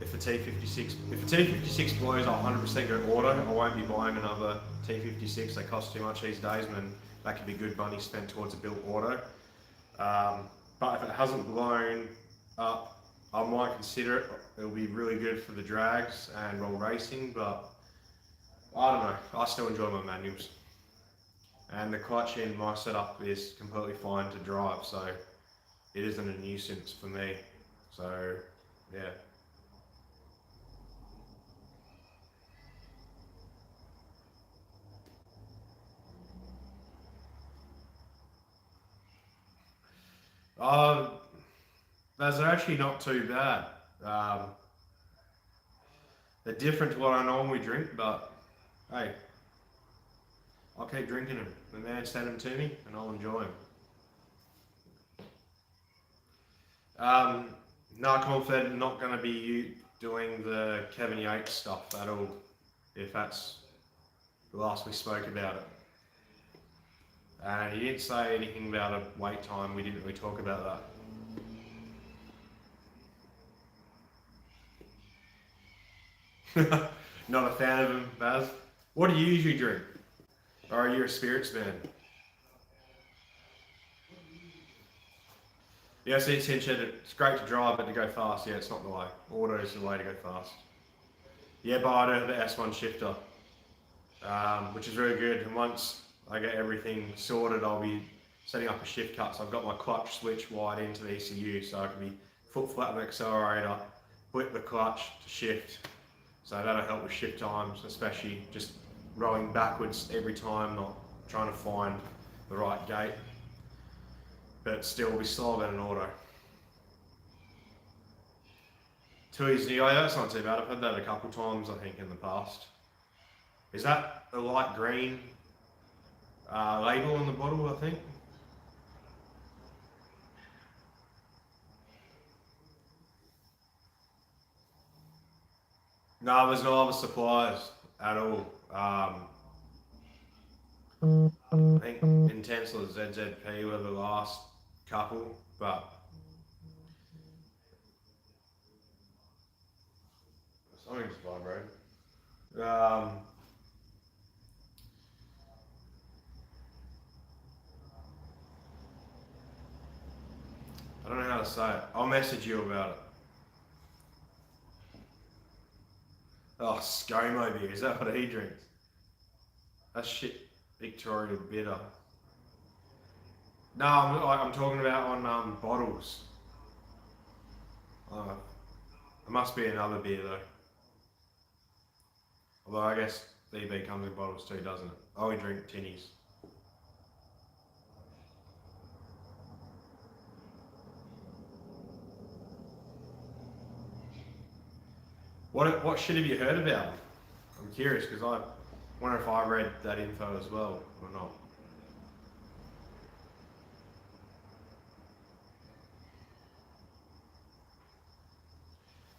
if the T56 blows, I'll 100% go auto. I won't be buying another T56. They cost too much these days, and that could be good money spent towards a built auto. But if it hasn't blown up, I might consider it. It'll be really good for the drags and roll racing, but I don't know. I still enjoy my manuals. And the clutch in my setup is completely fine to drive, so it isn't a nuisance for me. So, yeah. Those are actually not too bad. They're different to what I normally drink, but hey, I'll keep drinking them. The man sent them to me, and I'll enjoy them. No, Confed, not going to be doing the Kevin Yates stuff at all, if that's the last we spoke about it. And he didn't say anything about a wait time. We didn't really talk about that. Not a fan of him, Baz. What do you usually drink? Or are you a spirits man? Yeah, see, it's great to drive, but to go fast, yeah, it's not the way. Auto is the way to go fast. Yeah, but I do have the S1 shifter, which is very good. And once I get everything sorted, I'll be setting up a shift cut. So I've got my clutch switch wired into the ECU, so I can be foot flat on the accelerator, flip the clutch to shift. So that'll help with shift times, especially just rolling backwards every time, not trying to find the right gate. But still, be slower than an auto. Tui's Neo, that's not too bad. I've had that a couple times, I think, in the past. Is that a light green label on the bottle, I think? No, there's no other suppliers at all. I think Intensel and ZZP were the last couple, but something's vibrating. I don't know how to say it. I'll message you about it. Oh, ScoMo beer, is that what he drinks? That's shit, Victoria bitter. No, I'm talking about on bottles. It must be another beer though. Although I guess BB comes in bottles too, doesn't it? I only drink tinnies. What shit have you heard about? I'm curious because I wonder if I read that info as well or not.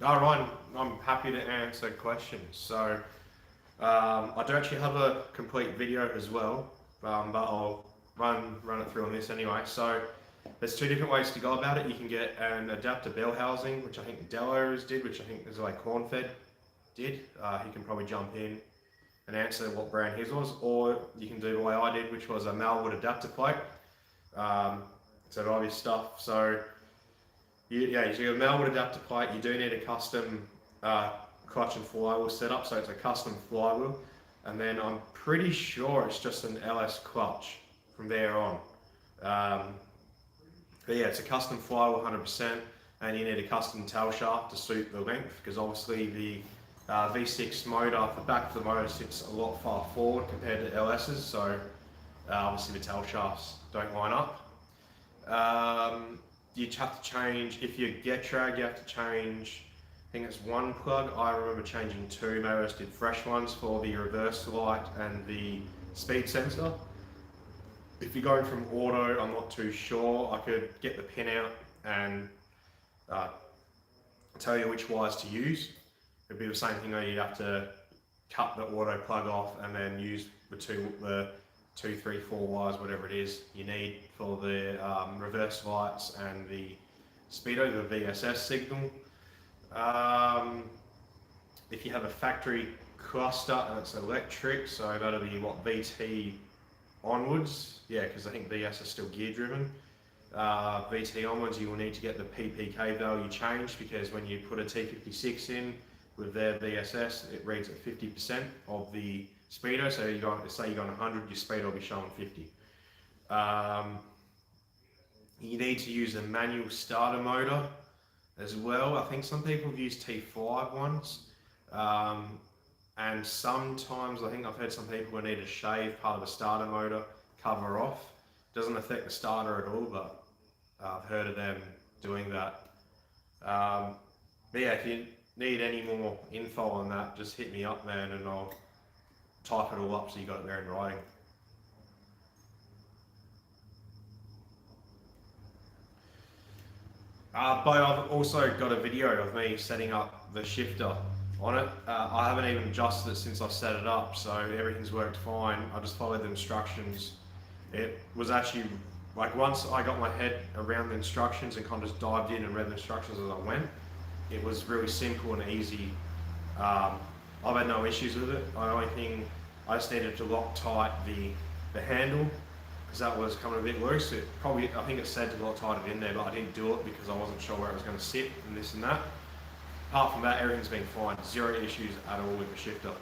No, Ryan, I'm happy to answer questions. So I do actually have a complete video as well, but I'll run it through on this anyway. So there's two different ways to go about it. You can get an adapter bell housing, which I think Delos did, which I think is like Cornfed did. He can probably jump in and answer what brand his was, or you can do the way I did, which was a Malwood adapter plate. So obvious stuff. So so you got a Malwood adapter plate. You do need a custom clutch and flywheel setup, so it's a custom flywheel, and then I'm pretty sure it's just an LS clutch from there on. But yeah, it's a custom flywheel 100%, and you need a custom tail shaft to suit the length, because obviously the V6 motor, the back of the motor sits a lot far forward compared to LS's, so obviously the tail shafts don't line up. You have to change, if you get drag, you have to change, I think it's one plug. I remember changing two, maybe I just did fresh ones for the reverse light and the speed sensor. If you're going from auto, I'm not too sure. I could get the pin out and tell you which wires to use. It'd be the same thing though, you'd have to cut the auto plug off and then use the two, 3, 4 wires, whatever it is you need for the reverse lights and the speedo, the VSS signal. If you have a factory cluster and it's electric, so that'll be what, VT onwards, yeah, because I think VS is still gear driven. VT onwards, you will need to get the PPK value changed, because when you put a T56 in with their VSS, it reads at 50% of the speedo. So you got, say you got 100, your speedo will be showing 50. You need to use a manual starter motor as well. I think some people use T5 ones, and sometimes I think I've heard some people will need to shave part of the starter motor cover off. Doesn't affect the starter at all, but I've heard of them doing that. But yeah, if you need any more info on that, just hit me up, man, and I'll type it all up so you got it there in writing. But I've also got a video of me setting up the shifter on it. I haven't even adjusted it since I set it up, so everything's worked fine. I just followed the instructions. It was actually, like, once I got my head around the instructions and kind of just dived in and read the instructions as I went, it was really simple and easy. I've had no issues with it. The only thing, I just needed to lock tight the handle, because that was coming a bit loose. It probably, I think it said to lock tight it in there, but I didn't do it because I wasn't sure where it was going to sit and this and that. Apart from that, everything's been fine. Zero issues at all with the shifter.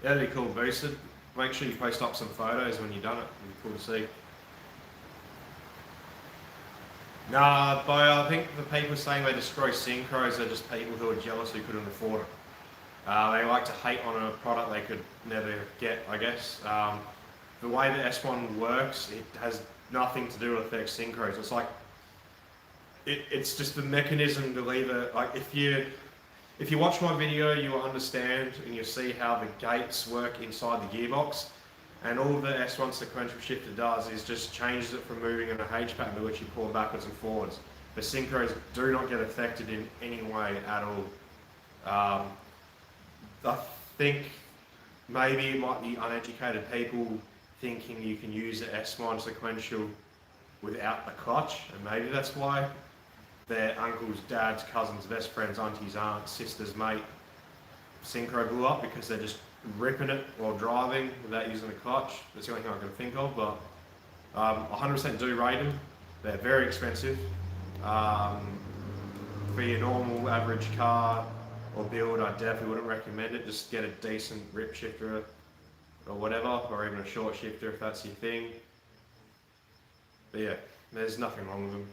Yeah, that'd be cool, boosted. Make sure you post up some photos when you've done it. It'd be cool to see. Nah, but I think the people saying they destroy synchros are just people who are jealous who couldn't afford it. They like to hate on a product they could never get, I guess. the way the S1 works, it has nothing to do with effect synchros. It's like, it's just the mechanism to leave it, like if you watch my video, you will understand and you'll see how the gates work inside the gearbox. And all the S1 sequential shifter does is just changes it from moving in a H pattern to which you pull backwards and forwards. The synchros do not get affected in any way at all. I think maybe it might be uneducated people thinking you can use the S1 sequential without the clutch, and maybe that's why their uncles, dads, cousins, best friends, aunties, aunts, sisters, mate synchro blew up because they're just ripping it while driving without using the clutch. That's the only thing I can think of, but 100% do rate them. They're very expensive. For your normal average car or build, I definitely wouldn't recommend it. Just get a decent rip shifter or whatever, or even a short shifter if that's your thing. But yeah, there's nothing wrong with them.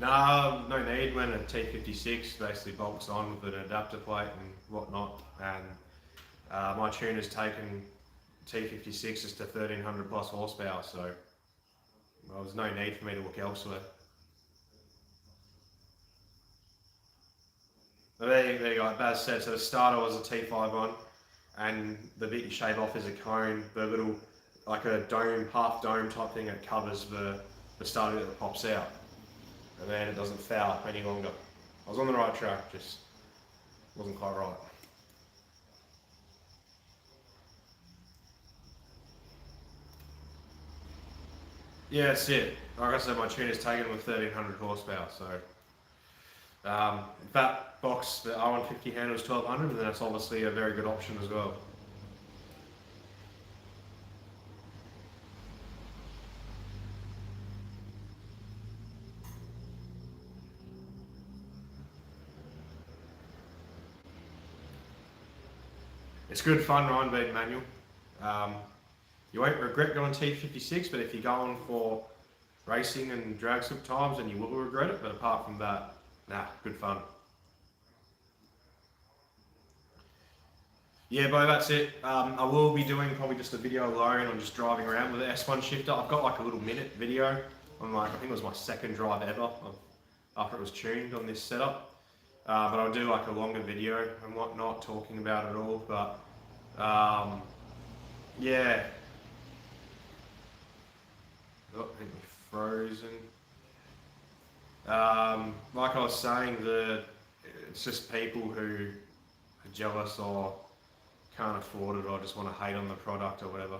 No need when a T56 basically bolts on with an adapter plate and whatnot. And my tuner's taken T56s to 1300 plus horsepower, so well, there's no need for me to look elsewhere. But there you go, like Baz said, so the starter was a T51, and the bit you shave off is a cone, the little, like a dome, half dome type thing that covers the starter that pops out. And then it doesn't foul any longer. I was on the right track, just wasn't quite right. Yeah, that's it. Like I said, my tuner's taken with 1300 horsepower, so if that box, the R150 handles 1200, then that's obviously a very good option as well. It's good fun riding being manual. You won't regret going T56, but if you're going for racing and drag strip times, then you will regret it. But apart from that, nah, good fun. Yeah, Bo, that's it. I will be doing probably just a video alone on just driving around with the S1 shifter. I've got like a little minute video on like, I think it was my second drive ever after it was tuned on this setup. But I'll do like a longer video and whatnot talking about it all. But yeah. Oh, I think we're frozen. Like I was saying, it's just people who are jealous or can't afford it or just want to hate on the product or whatever.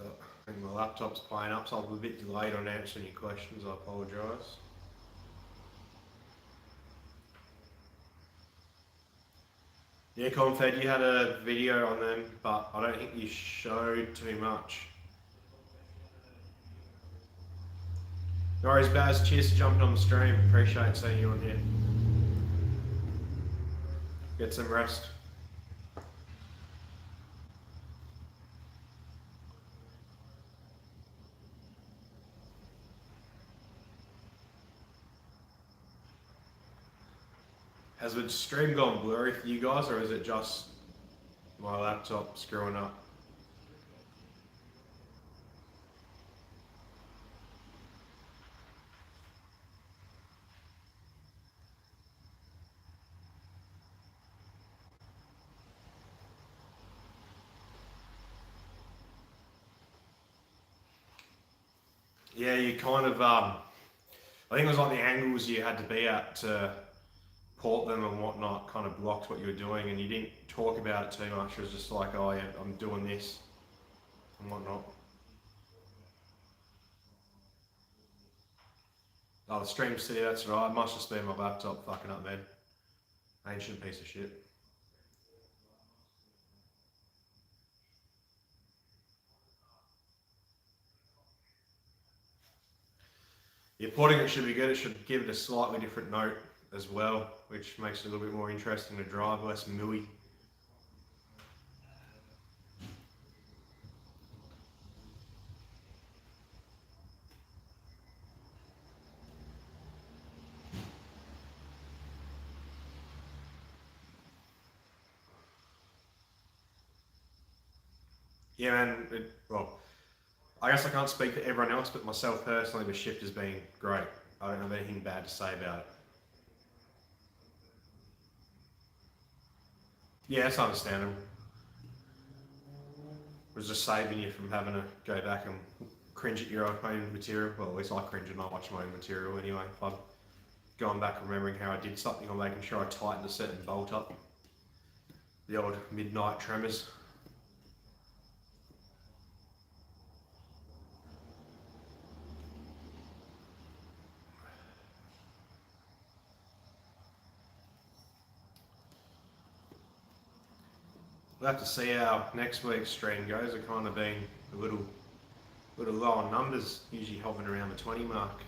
I think my laptop's playing up, so I'm a bit delayed on answering your questions. I apologise. Yeah, Confed, you had a video on them, but I don't think you showed too much. No worries, Baz. Cheers for jumping on the stream. Appreciate seeing you on here. Get some rest. Has the stream gone blurry for you guys, or is it just my laptop screwing up? Yeah, you kind of, I think it was like the angles you had to be at to port them and whatnot kind of blocked what you were doing, and you didn't talk about it too much. It was just like, oh yeah, I'm doing this and whatnot. Oh, the stream city, that's right. It must just be my laptop fucking up, man. Ancient piece of shit. Your potting it should be good. It should give it a slightly different note as well, which makes it a little bit more interesting to drive, less milly. Yeah, man. Well, I guess I can't speak for everyone else, but myself personally, the shift has been great. I don't have anything bad to say about it. Yeah, it's understandable. It was just saving you from having to go back and cringe at your own material. Well, at least I cringe when I watch my own material anyway. If I'm going back and remembering how I did something or making sure I tightened a certain bolt up. The old midnight tremors. We'll have to see how next week's stream goes. I've kind of been a little low on numbers, usually hovering around the 20 mark.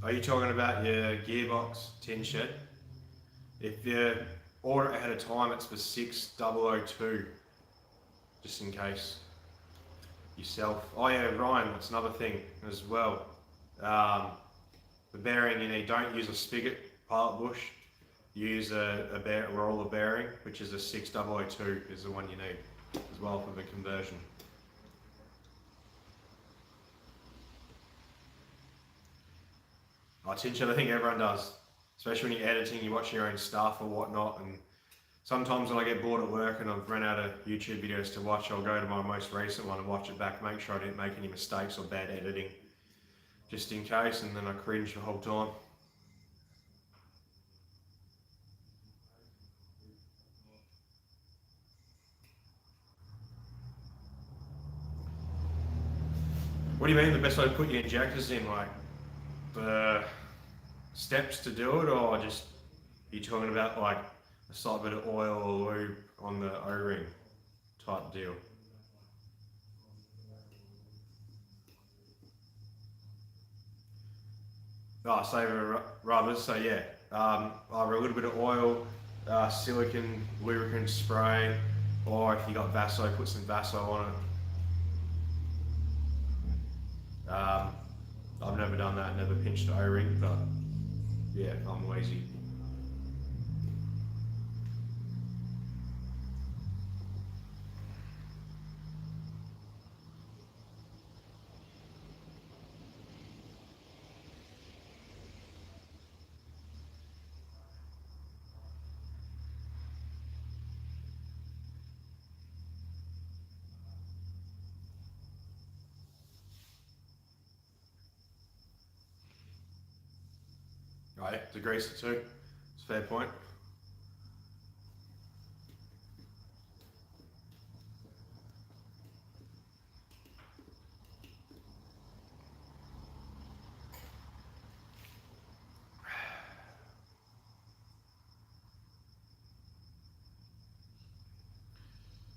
Are you talking about your gearbox tin shed? If you order it ahead of time, it's for 6002, just in case yourself. Oh yeah, Ryan, that's another thing as well. The bearing you need, don't use a spigot pilot bush. Use a roller bearing, which is a 6002 is the one you need as well for the conversion. Oh, tin shed, I think everyone does. Especially when you're editing, you're watching your own stuff or whatnot. And sometimes when I get bored at work and I've run out of YouTube videos to watch, I'll go to my most recent one and watch it back, make sure I didn't make any mistakes or bad editing, just in case, and then I cringe the whole time. What do you mean the best way to put your injectors in? Like the steps to do it, or just you talking about like a slight bit of oil or lube on the O-ring type deal? Oh, save rubbers. So yeah, either a little bit of oil, silicone lubricant spray, or if you got Vaso, put some Vaso on it. I've never done that, never pinched the O-ring, but yeah, I'm lazy. Right, to grease it too. It's a fair point.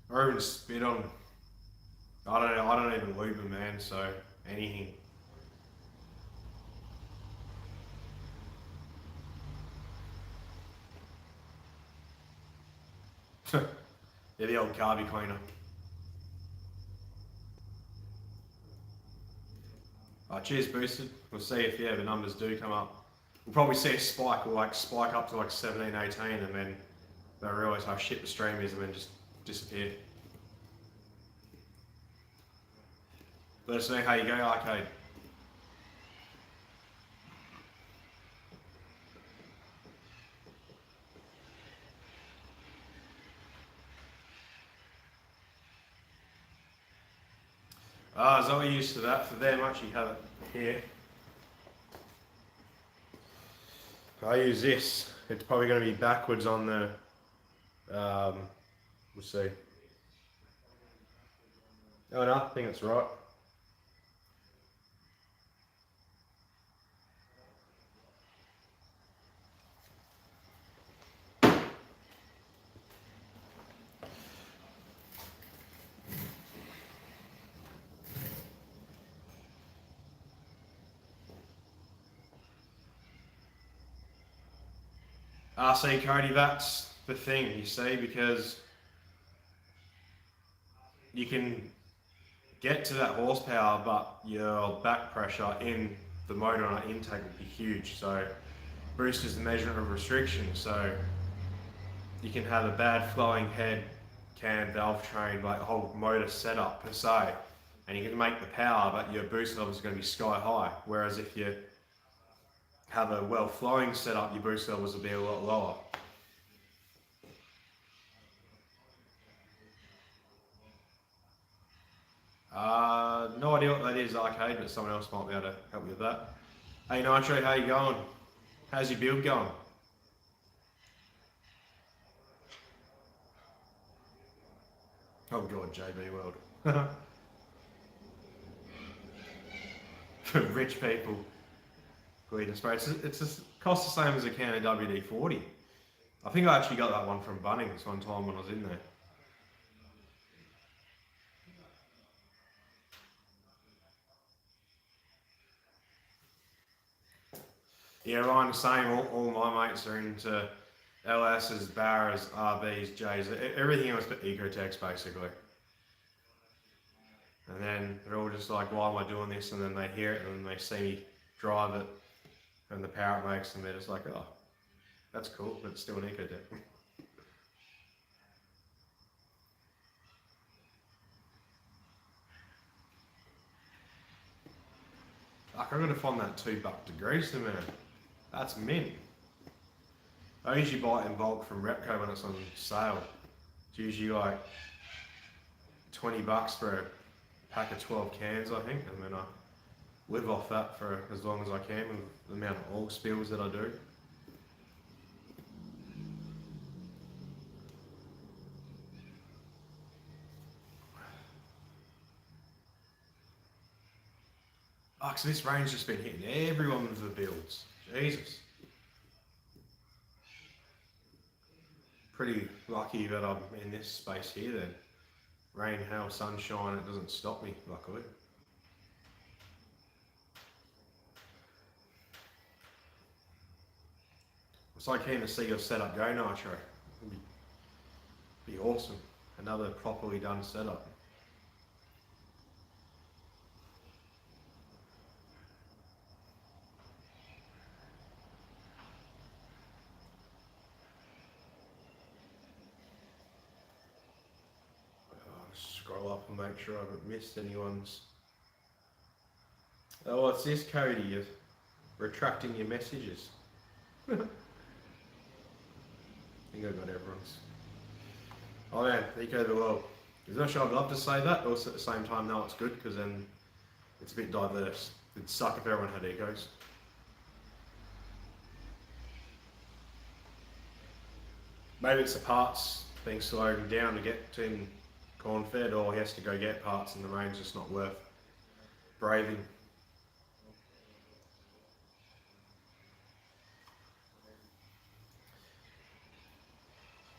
Or even spit on. I don't even lube them, man. So anything. Yeah, the old carby cleaner. Cheers, boosted. We'll see if the numbers do come up. We'll probably see a spike. We'll like spike up to like 17, 18, and then they'll realise how shit the stream is, and then just disappear. Let us know how you go, Arcade. Is that what you're used to that? For them, actually have it here. I use this. It's probably going to be backwards on the, we'll see. Oh no, I think it's right. RC Cody, that's the thing, you see, because you can get to that horsepower, but your back pressure in the motor on intake will be huge. So boost is the measurement of restriction. So you can have a bad flowing head, cam, valve train, like whole motor setup per se, and you can make the power, but your boost level is going to be sky high. Whereas if you have a well flowing setup, your boost levels will be a lot lower. No idea what that is, arcade, but someone else might be able to help me with that. Hey Nitro, how you going? How's your build going? Oh god, JB World. Rich people. Bleeding spray. It's just costs the same as a can of WD-40. I think I actually got that one from Bunnings one time when I was in there. Yeah, Ryan, the same. All my mates are into LS's, Barras, RBs, J's, everything else but Ecotex basically. And then they're all just like, why am I doing this? And then they hear it and then they see me drive it and the power it makes, and they're just like, oh, that's cool, but it's still an Ecotech. Like, I'm gonna find that $2 degreaser, man. That's mint. I usually buy it in bulk from Repco when it's on sale. It's usually like $20 for a pack of 12 cans, I think, and then I live off that for as long as I can with the amount of oil spills that I do. Oh, so this rain's just been hitting everyone with the builds. Jesus. Pretty lucky that I'm in this space here then. Rain, hail, sunshine, it doesn't stop me, luckily. I'm so keen to see your setup go, Nitro. It'd be awesome. Another properly done setup. Scroll up and make sure I haven't missed anyone's. Oh, what's this, Cody? You're retracting your messages. I think I got everyone's. Oh man, Eco the world. I'm not sure I'd love to say that, but also at the same time, no, it's good because then it's a bit diverse. It'd suck if everyone had ecos. Maybe it's the parts being slowed down to get to him corn fed, or he has to go get parts and the rain's just not worth braving.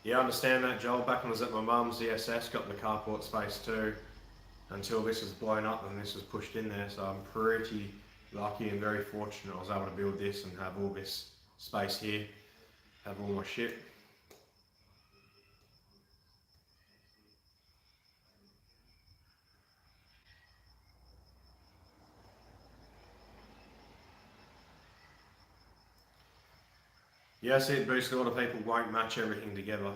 Yeah, I understand that, Joel. Back when I was at my mum's, the SS got the carport space too, until this was blown up and this was pushed in there. So I'm pretty lucky and very fortunate I was able to build this and have all this space here, have all my shit. Yeah, I see it boosts. A lot of people won't match everything together.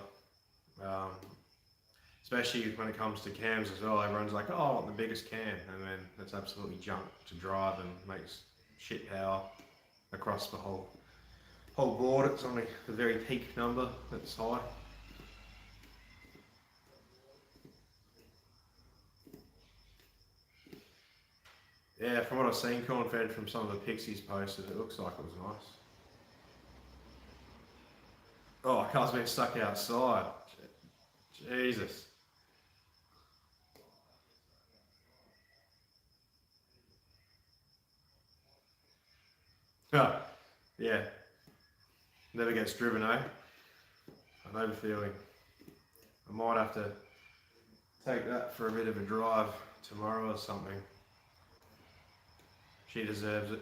Especially when it comes to cams as well. Everyone's like, oh, I want the biggest cam, and then it's absolutely junk to drive and makes shit power across the whole board. It's only the very peak number that's high. Yeah, from what I've seen corn fed from some of the pixies posted, it looks like it was nice. Oh, car's been stuck outside. Jesus. Oh, yeah. Never gets driven, eh? I know the feeling. I might have to take that for a bit of a drive tomorrow or something. She deserves it.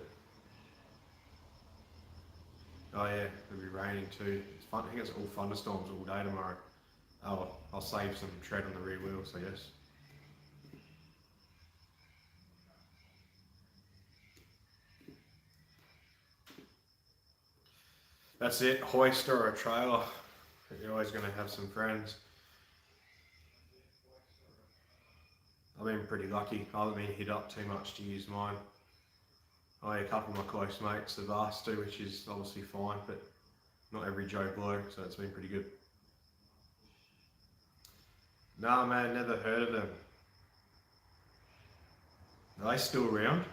Oh yeah, it'll be raining too. It's fun. I think it's all thunderstorms all day tomorrow. Oh, I'll save some tread on the rear wheels, I guess. That's it, hoist or a trailer. You're always going to have some friends. I've been pretty lucky. I haven't been hit up too much to use mine. A couple of my close mates have asked to, which is obviously fine, but not every Joe Blow, so it's been pretty good. Nah man, never heard of them. Are they still around?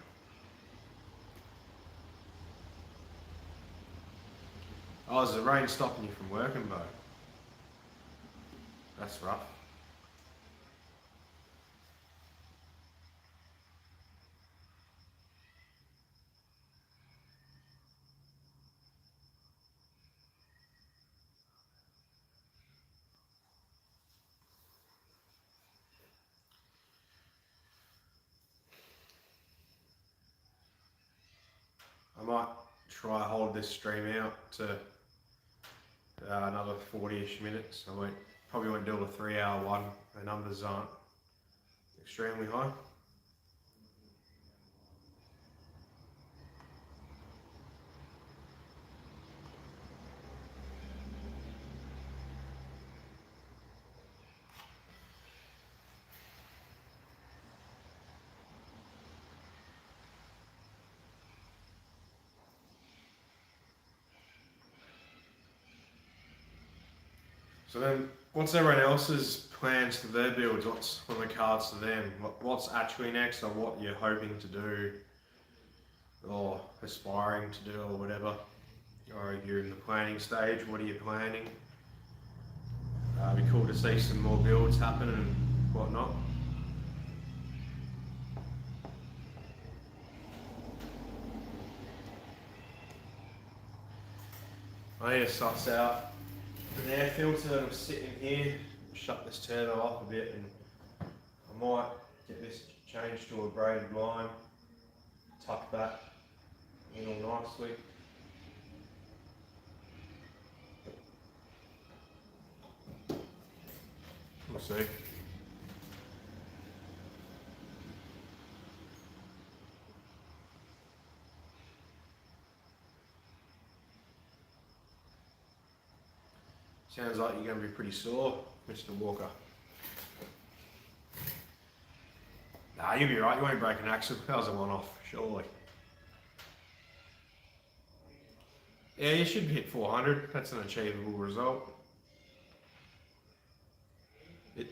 Oh, is the rain stopping you from working, Bo? That's rough. I might try hold this stream out to another 40-ish minutes. Probably won't do a 3-hour one. The numbers aren't extremely high. So then, what's everyone else's plans for their builds? What's on the cards to them? What's actually next, or what you're hoping to do, or aspiring to do, or whatever? Or you're in the planning stage, what are you planning? It'd be cool to see some more builds happen and whatnot. I need to suss out an air filter that I'm sitting here, shut this turbo off a bit, and I might get this changed to a braided line, tuck that in all nicely. We'll see. Sounds like you're going to be pretty sore, Mr. Walker. Nah, you'll be right. You won't break an axle. That was a one-off, surely. Yeah, you should hit 400. That's an achievable result.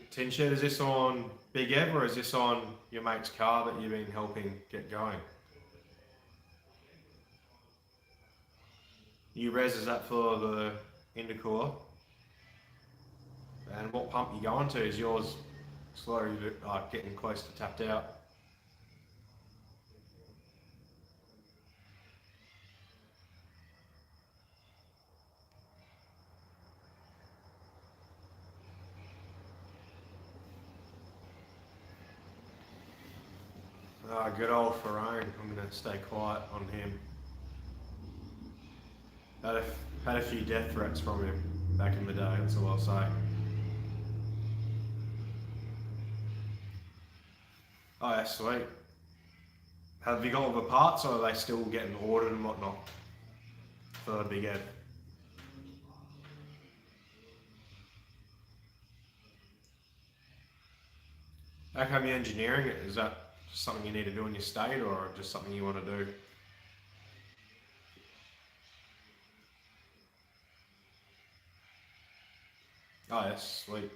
Tin Shed, is this on Big Ev or is this on your mate's car that you've been helping get going? New res, is that for the intercooler? And what pump you going to? Is yours slowly getting close to tapped out? Good old Ferrone. I'm going to stay quiet on him. Had a few death threats from him back in the day, that's all I'll say. Oh, yeah, sweet. Have you got all the parts, or are they still getting ordered and whatnot for the Big Ed? How come you're engineering it? Is that just something you need to do in your state, or just something you want to do? Oh, yes, sweet.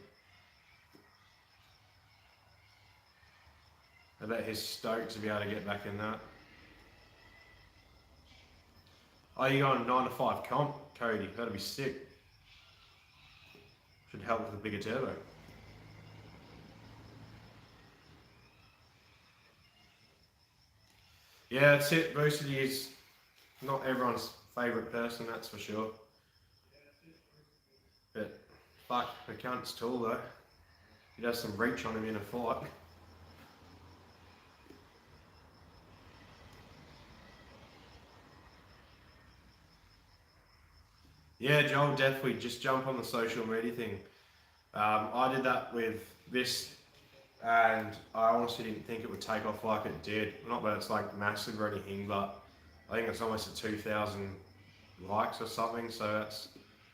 I bet he's stoked to be able to get back in that. Oh, you going 9 to 5 comp, Cody? That'd be sick. Should help with the bigger turbo. Yeah, that's it. Boosted is not everyone's favourite person, that's for sure. But fuck, the cunt's tall though. He'd have some reach on him in a fight. Yeah, Joel, definitely just jump on the social media thing. I did that with this, and I honestly didn't think it would take off like it did. Not that it's like massive or anything, but I think it's almost a 2,000 likes or something. So that's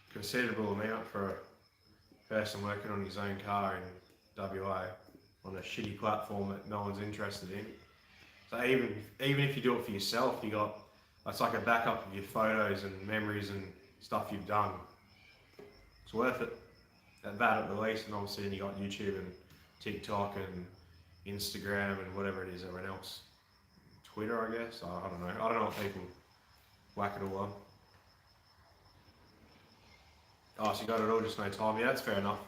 a considerable amount for a person working on his own car in WA on a shitty platform that no one's interested in. So even if you do it for yourself, you got it's like a backup of your photos and memories and stuff you've done. It's worth it at that at the least, and obviously then you got YouTube and TikTok and Instagram and whatever it is, everyone else. Twitter, I guess. I don't know. I don't know what people whack it all on. Oh, so you got it all, just no time. Yeah, that's fair enough.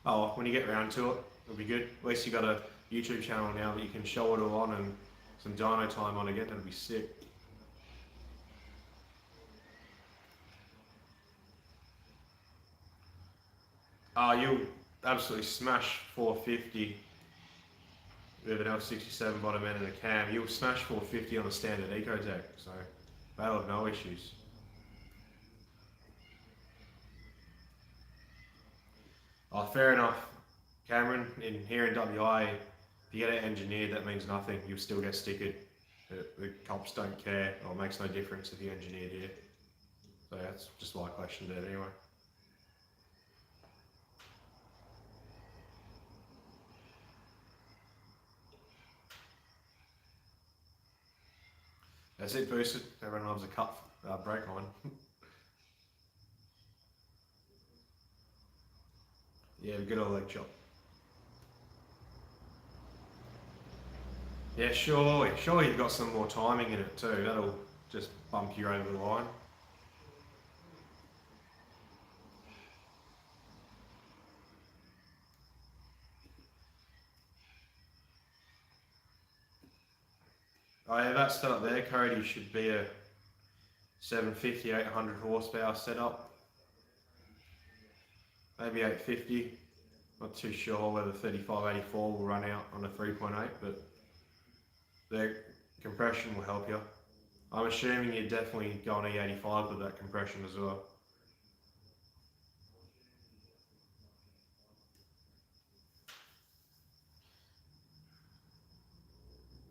Oh, well, when you get around to it, it'll be good. At least you got a YouTube channel now that you can show it all on and some dyno time on again. That'll be sick. You'll absolutely smash 450 with an L67 bottom end and a cam. You'll smash 450 on a standard Ecojet, so that'll have no issues. Oh, fair enough. Cameron, in here in WA, if you get it engineered, that means nothing. You'll still get stickered. The cops don't care, or it makes no difference if you engineered here. So that's just why I questioned it anyway. That's it, boosted. Everyone loves a cut brake line. Yeah, good old leg chop. Yeah, surely you've got some more timing in it too. That'll just bump you over the line. Oh yeah, that setup there, Cody, should be a 750, 800 horsepower setup. Maybe 850. Not too sure whether 3584 will run out on a 3.8, but the compression will help you. I'm assuming you're definitely going E85 with that compression as well.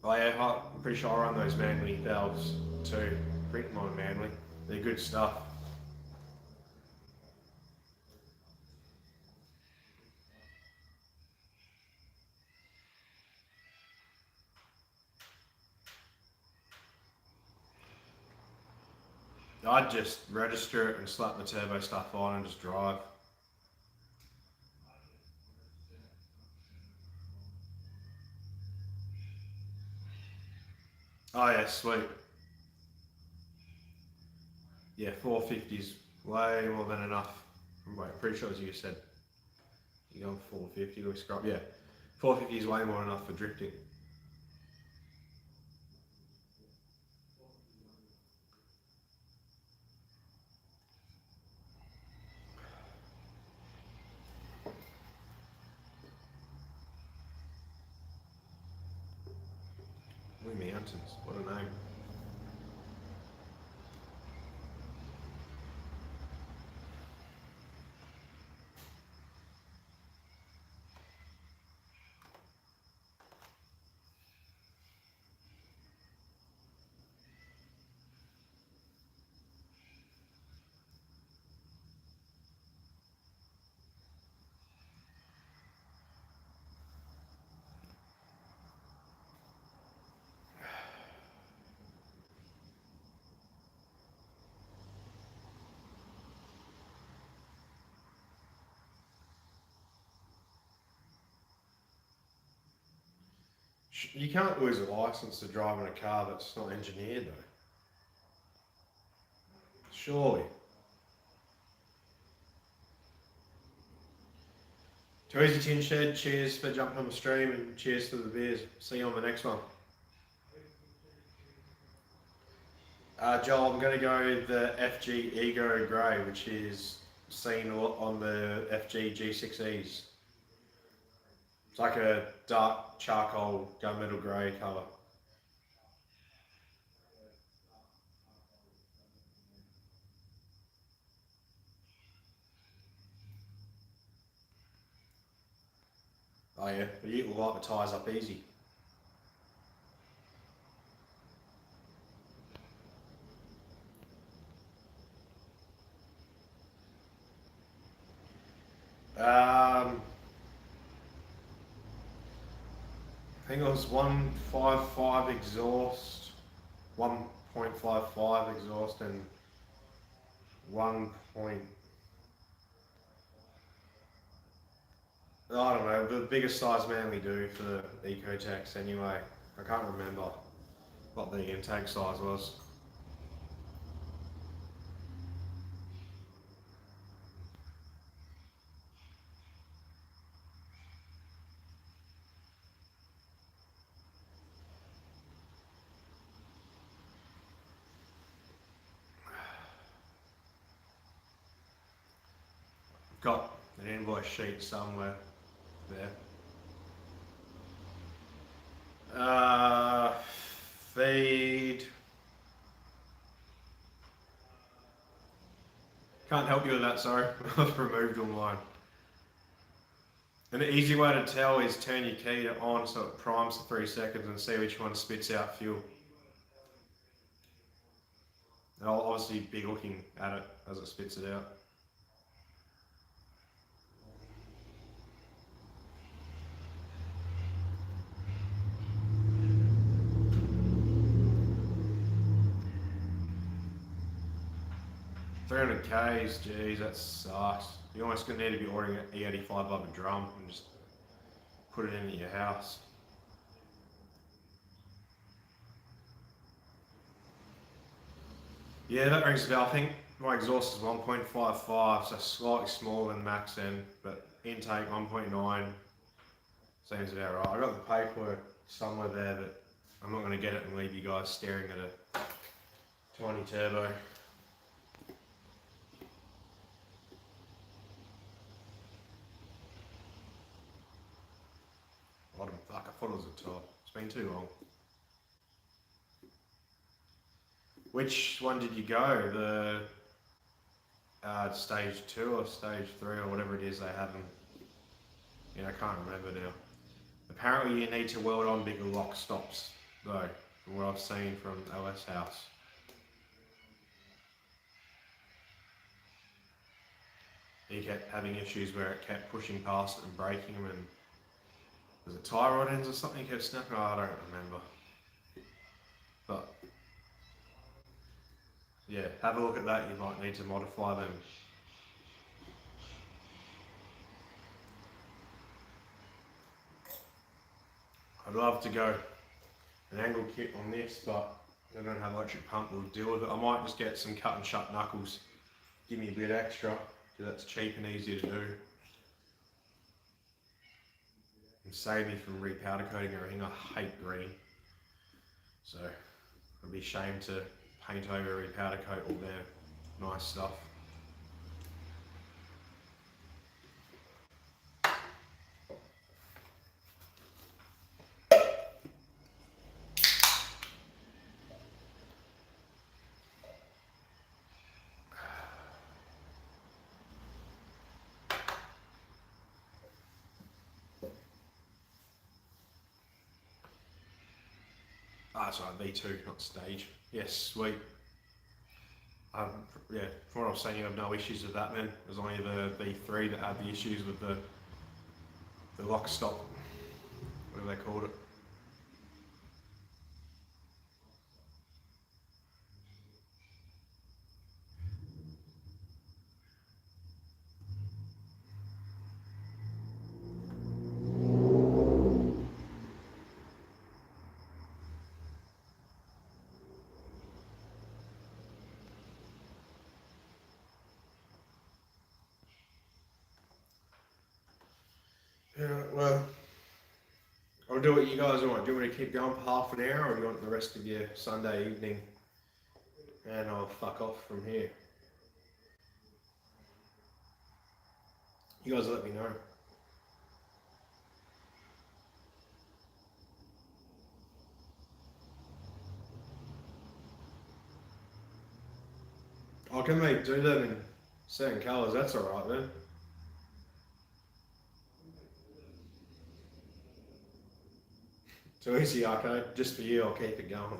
Oh yeah, I'm pretty sure I run those Manly valves too. Print them on Manly. They're good stuff. I'd just register it and slap the turbo stuff on and just drive. Oh yeah, sweet. Yeah, 450 is way more than enough. Wait, I'm pretty sure as you said, you're going 450 to scrub. Yeah, 450 is way more than enough for drifting. Blue Mountains, what a name. You can't lose a license to drive in a car that's not engineered though. Surely. Too easy, Tin Shed. Cheers for jumping on the stream and cheers for the beers. See you on the next one. Joel, I'm going to go the FG Ego Grey, which is seen on the FG G6Es. It's like a dark charcoal gunmetal grey colour. Oh yeah, you can light the tyres up easy. I think it was 155 exhaust, 1.55 exhaust, and 1. I don't know, the biggest size man we do for the Ecojet anyway. I can't remember what the intake size was. I've got an invoice sheet somewhere there. Feed. Can't help you with that, sorry. I've removed all mine. An easy way to tell is turn your key on so it primes for 3 seconds and see which one spits out fuel. And I'll obviously be looking at it as it spits it out. $300Ks, geez, that sucks. You're almost going to need to be ordering an E85 by the drum and just put it into your house. Yeah, that rings a bell. I think my exhaust is 1.55, so slightly smaller than max end, but intake 1.9 seems about right. I got the paperwork somewhere there, but I'm not going to get it and leave you guys staring at a tiny turbo. Fuck, I thought it was a top. It's been too long. Which one did you go? The stage 2 or stage 3 or whatever it is they have them. Yeah, I can't remember now. Apparently you need to weld on bigger lock stops though, from what I've seen from OS House. He kept having issues where it kept pushing past it and breaking them, and was it tie rod ends or something he kept snapping? Oh, I don't remember. But yeah, have a look at that. You might need to modify them. I'd love to go an angle kit on this, but I don't have electric pump will deal with it. I might just get some cut and shut knuckles. Give me a bit extra, because that's cheap and easy to do. And save me from repowder coating everything. I hate green. So it'd be a shame to paint over, repowder coat all their nice stuff. Sorry, V2, not stage. Yes, sweet. Yeah, from what I was saying, you have no issues with that then. It was only the V3 that had the issues with the lock stop, whatever they called it. Yeah, well, I'll do what you guys want. Do you want to keep going for half an hour, or do you want the rest of your Sunday evening? And I'll fuck off from here. You guys let me know. Oh, can they do them in certain colours? That's alright then. Too easy, Arcade. Just for you, I'll keep it going.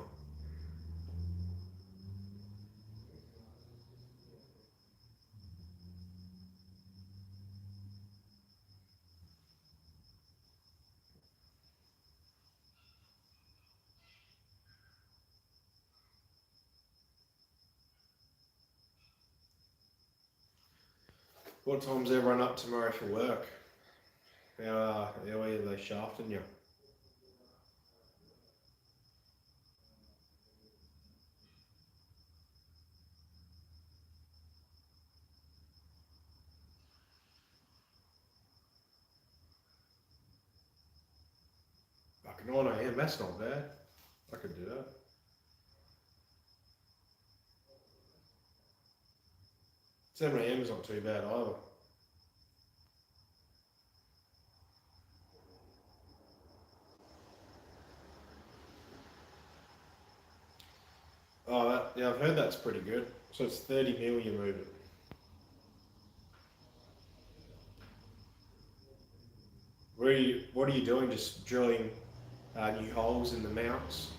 What time's everyone up tomorrow for work? How early are they shafting you? Fucking 9 AM, that's not bad. I could do that. 7 AM is not too bad either. Oh, yeah, I've heard that's pretty good. So it's 30 mil you move it. What are you doing? Just drilling new holes in the mounts?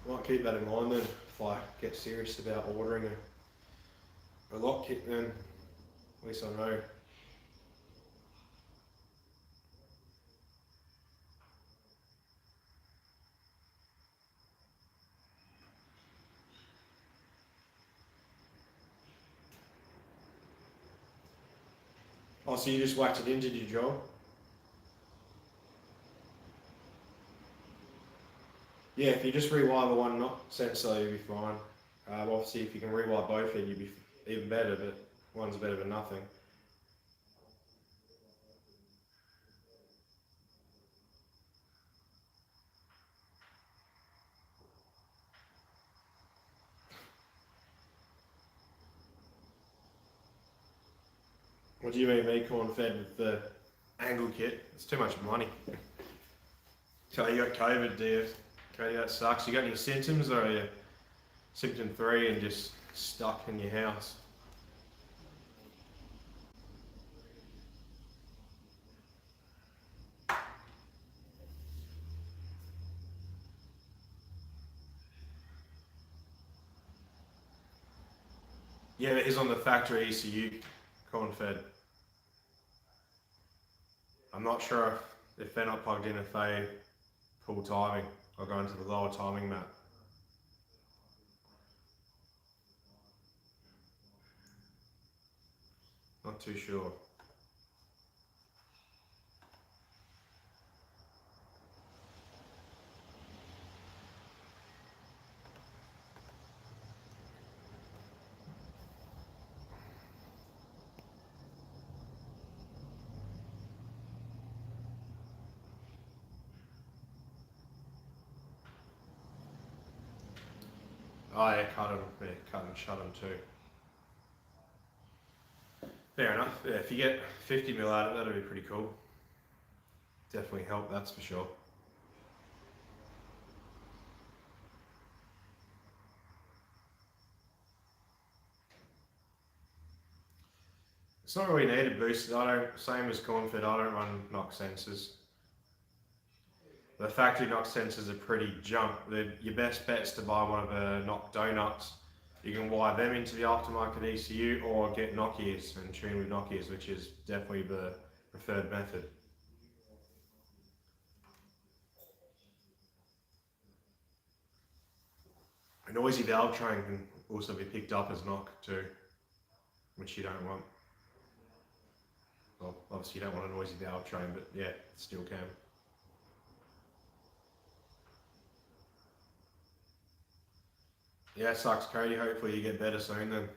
Might keep that in mind then if I get serious about ordering a lock kit then. At least I know. Oh, so you just whacked it into your job? Yeah, if you just rewire the one sensor, you'll be fine. Obviously, if you can rewire both, then you'd be even better, but one's better than nothing. What do you mean, me corn fed with the angle kit? It's too much money. So you got COVID, do you? Okay, that sucks. You got any symptoms, or are you symptom 3 and just stuck in your house? Yeah, it is on the factory ECU corn fed. I'm not sure if they're not plugged in, if they pull timing or go into the lower timing map. Not too sure. Oh yeah, cut and shut them too. Fair enough. Yeah, if you get 50 mil out of it, that'll be pretty cool. Definitely help, that's for sure. It's not really needed boosted. Same as corn fed, I don't run knock sensors. The factory knock sensors are pretty junk. Your best bet's to buy one of the knock donuts. You can wire them into the aftermarket ECU or get knock ears and tune with knock ears, which is definitely the preferred method. A noisy valve train can also be picked up as knock too, which you don't want. Well, obviously you don't want a noisy valve train, but yeah, it still can. Yeah, sucks, Cody. Hopefully you get better soon then.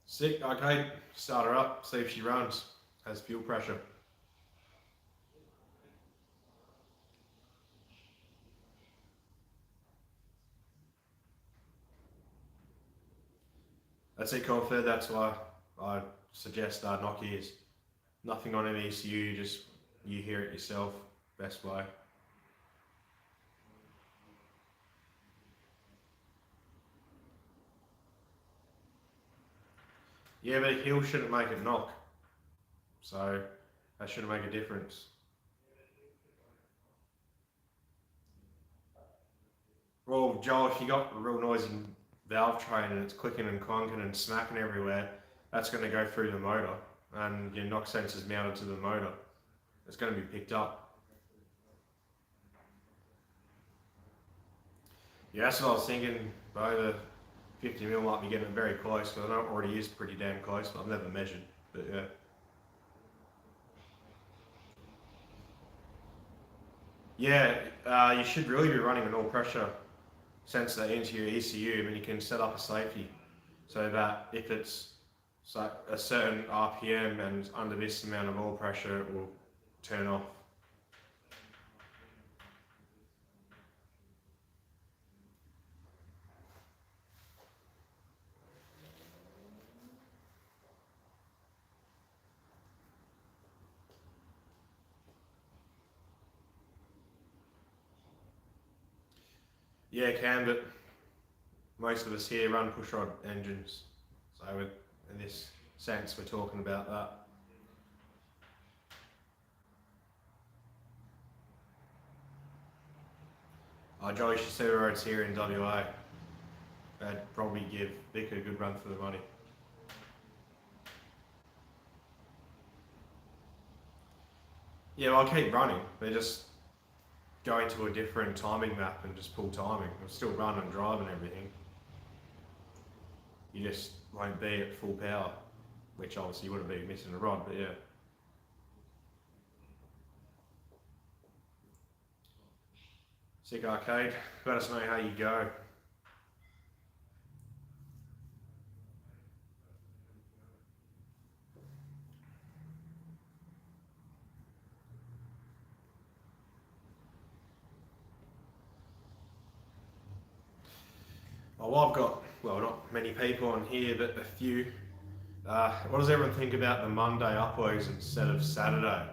Sick, okay. Start her up, see if she runs. Has fuel pressure. That's it, Confer. That's why I suggest knock ears. Nothing on an ECU, just you hear it yourself. Best way. Yeah, but a heel shouldn't make it knock. So that shouldn't make a difference. Well, Joel, if you got a real noisy valve train and it's clicking and clunking and smacking everywhere, that's going to go through the motor, and your knock sensor's mounted to the motor. It's going to be picked up. Yeah, that's what I was thinking. Though the 50mm might be getting very close, because I know it already is pretty damn close, but I've never measured. But yeah. Yeah, you should really be running an all pressure sensor into your ECU. I mean, you can set up a safety so that if it's a certain RPM and under this amount of oil pressure, it will turn off. Yeah, it can, but most of us here run pushrod engines, so in this sense we're talking about that. Joey should see the roads here in WA. They'd probably give Vic a good run for the money. Yeah, well, I'll keep running. They just go into a different timing map and just pull timing. I'll still run and drive and everything. You just won't be at full power, which obviously you wouldn't be missing a rod, but yeah. Sick Arcade, let us know how you go. Well, I've got, well, not many people on here, but a few. What does everyone think about the Monday uploads instead of Saturday?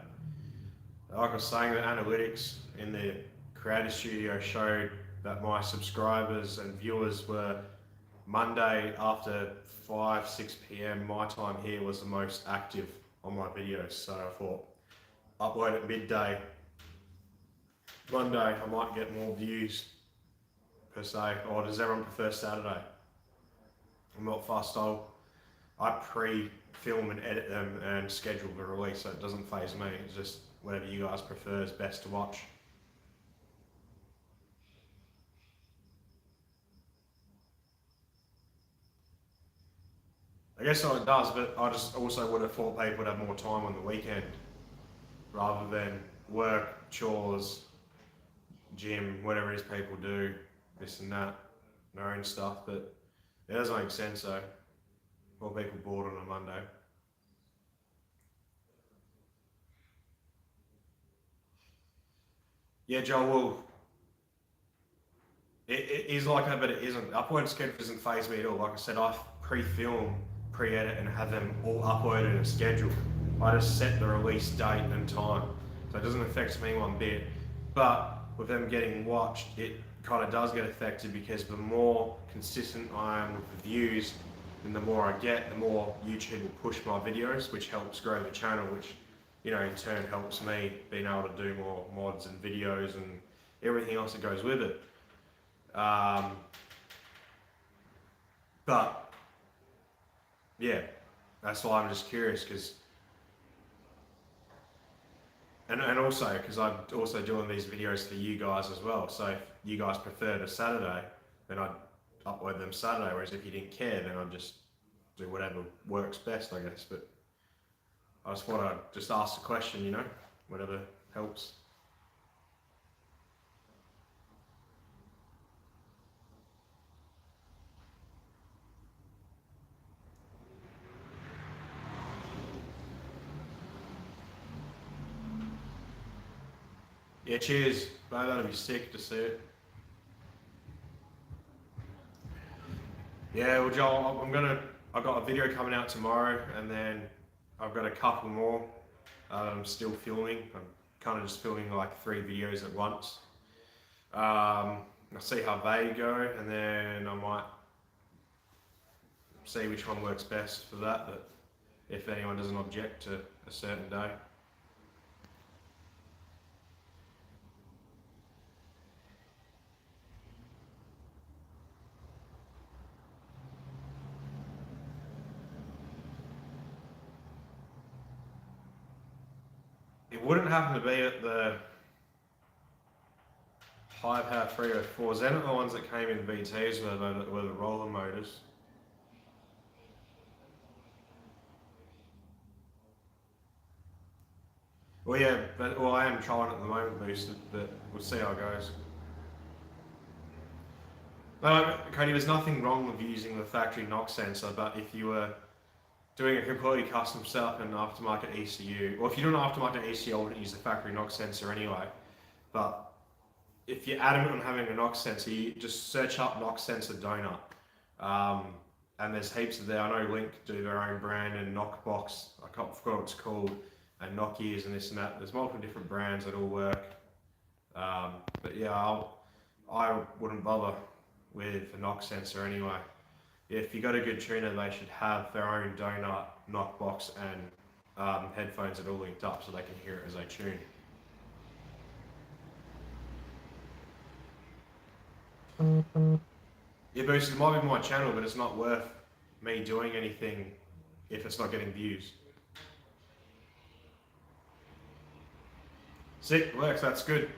Like I was saying, the analytics in the Creator Studio showed that my subscribers and viewers were Monday after 5-6 p.m. my time here was the most active on my videos. So I thought, upload at midday. Monday I might get more views per se, or does everyone prefer Saturday? I'm not fussed. I pre-film and edit them and schedule the release, so it doesn't faze me. It's just whatever you guys prefer is best to watch. I guess so it does, but I just also would have thought people would have more time on the weekend rather than work, chores, gym, whatever it is people do, this and that, their own stuff, but it doesn't make sense though. More people bored on a Monday. Yeah, Joel, well, it is like that, but it isn't. Upload schedule doesn't faze me at all. Like I said, I pre-film, pre-edit and have them all uploaded and scheduled. I just set the release date and time. So it doesn't affect me one bit. But with them getting watched, it kind of does get affected because the more consistent I am with the views, and the more I get, the more YouTube will push my videos, which helps grow the channel, which, you know, in turn helps me being able to do more mods and videos and everything else that goes with it. But yeah, that's why I'm just curious, because and also because I'm also doing these videos for you guys as well. So if you guys preferred a Saturday, then I'd upload them Saturday. Whereas if you didn't care, then I'd just do whatever works best, I guess. But I just want to just ask the question, you know, whatever helps. Yeah, cheers. Mate, that'll be sick to see it. Yeah, well, Joel, I'm gonna I've got a video coming out tomorrow, and then I've got a couple more that I'm still filming. I'm kind of just filming like 3 videos at once. I'll see how they go, and then I might see which one works best for that, but if anyone doesn't object to a certain day. It wouldn't happen to be at the high power 304s. They're not the ones that came in VTs were the roller motors. Well, yeah, well, I am trying at the moment, boosted, but we'll see how it goes. No, Cody, there's nothing wrong with using the factory knock sensor, but if you were doing a completely custom setup in an aftermarket ECU, or if you're doing an aftermarket ECU, I wouldn't use the factory knock sensor anyway. But if you're adamant on having a knock sensor, you just search up knock sensor donut. And there's heaps of there. I know Link do their own brand, and Knockbox, I forgot what it's called, and knock ears and this and that. There's multiple different brands that all work. But yeah, I wouldn't bother with a knock sensor anyway. If you got a good tuner, they should have their own donut, knockbox, and headphones that are all linked up so they can hear it as they tune. Yeah, boosters, it might be my channel, but it's not worth me doing anything if it's not getting views. Sick, works, that's good.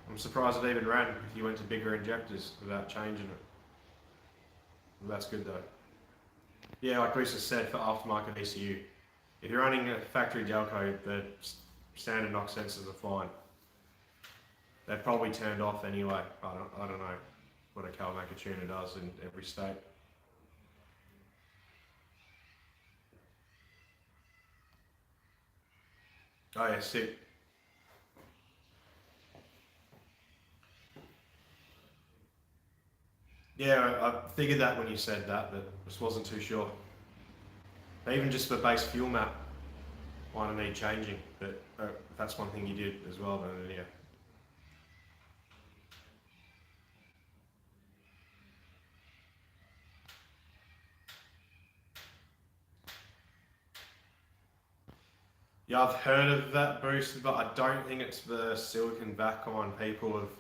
I'm surprised it even ran if you went to bigger injectors without changing it. Well, that's good though. Yeah, like Bruce has said, for aftermarket ECU, if you're running a factory Delco, the standard knock sensors are fine. They're probably turned off anyway. I don't know what a Calmaker tuner does in every state. Oh yeah, sick. Yeah, I figured that when you said that, but just wasn't too sure. Even just the base fuel map might need changing, but if that's one thing you did as well, then yeah. Yeah, I've heard of that boost, but I don't think it's the silicon back on. People have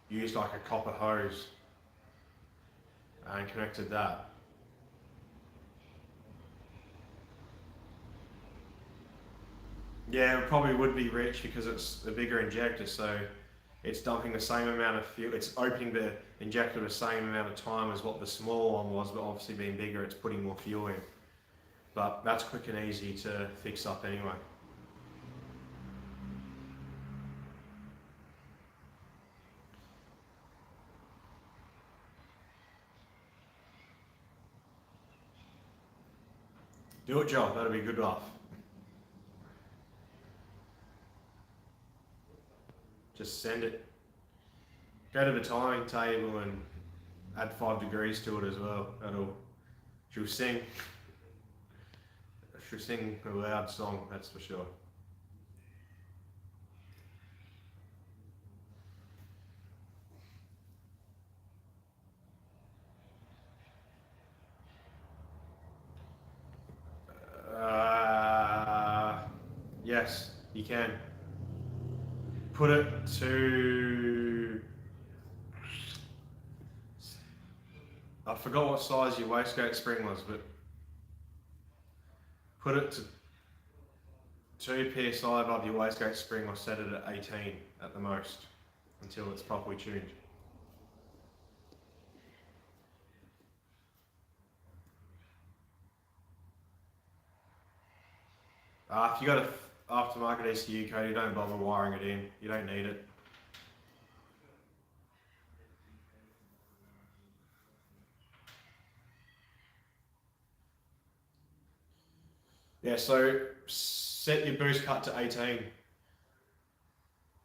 used like a copper hose and connected that. Yeah, it probably would be rich because it's a bigger injector, so it's dumping the same amount of fuel. It's opening the injector the same amount of time as what the small one was, but obviously being bigger, it's putting more fuel in. But that's quick and easy to fix up anyway. Do it, Joel. That'll be a good laugh. Just send it. Go to the timing table and add 5 degrees to it as well. She'll sing. She'll sing a loud song, that's for sure. Yes, you can. Put it to... I forgot what size your wastegate spring was, but put it to 2 psi above your wastegate spring, or set it at 18 at the most until it's properly tuned. If you got an aftermarket ECU code, you don't bother wiring it in. You don't need it. Yeah, so set your boost cut to 18.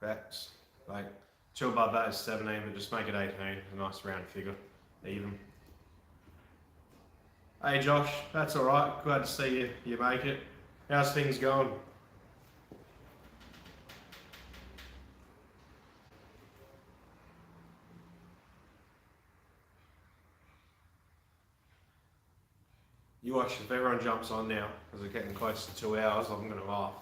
That's like 2 above that is 17, but just make it 18. A nice round figure, even. Hey Josh, that's alright. Glad to see you make it. How's things going? You watch, if everyone jumps on now, because we're getting close to 2 hours, I'm going to laugh.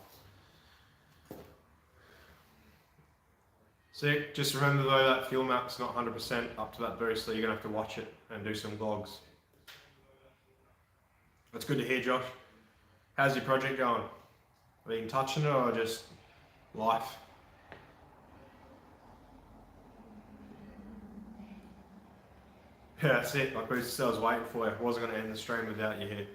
Sick. Just remember though, that fuel map's not 100% up to that boost, so you're going to have to watch it and do some vlogs. That's good to hear, Josh. How's your project going? Are you touching it or just life? Yeah, that's it. Like Bruce said, I was waiting for you. I wasn't going to end the stream without you here.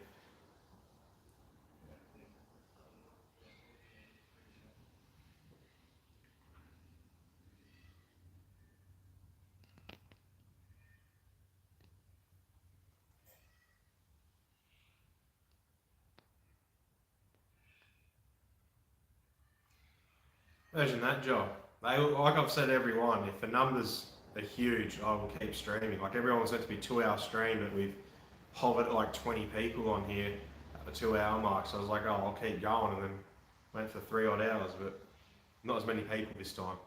Imagine that job. Like I've said, everyone, if the numbers are huge, I will keep streaming. Like everyone was meant to be 2 hour stream, but we've hovered at like 20 people on here at the 2 hour mark. So I was like, oh, I'll keep going, and then went for 3 odd hours, but not as many people this time.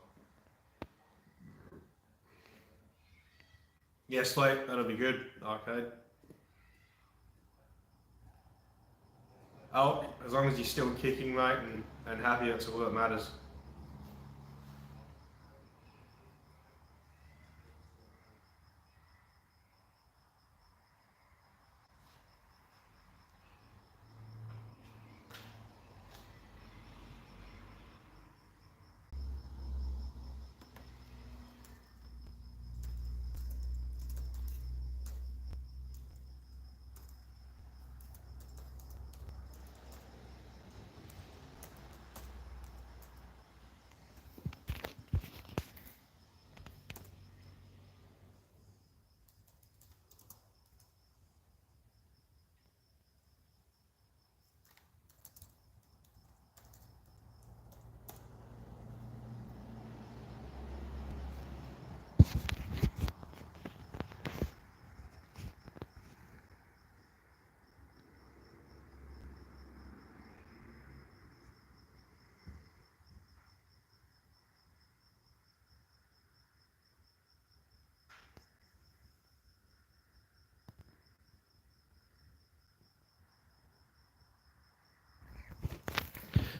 Yeah, Slate, that'll be good. Arcade. Oh, as long as you're still kicking, mate, and happy, that's all that matters.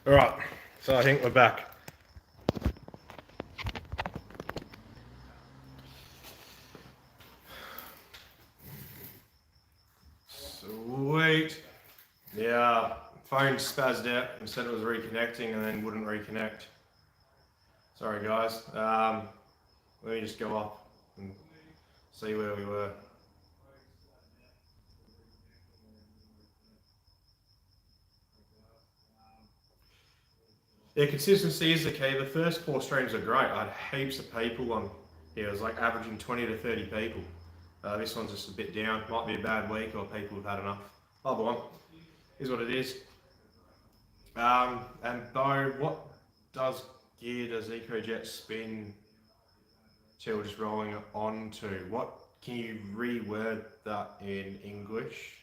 All right, so I think we're back. Sweet. Yeah, phone spazzed out and said it was reconnecting and then wouldn't reconnect. Sorry guys. Let me just go up and see where we were. Yeah, consistency is the key. The first 4 streams are great. I had heaps of people on here. It was like averaging 20 to 30 people. This one's just a bit down. Might be a bad week or people have had enough. Other one is what it is. And though, what gear does Ecojet spin till just rolling it onto? What can you reword that in English?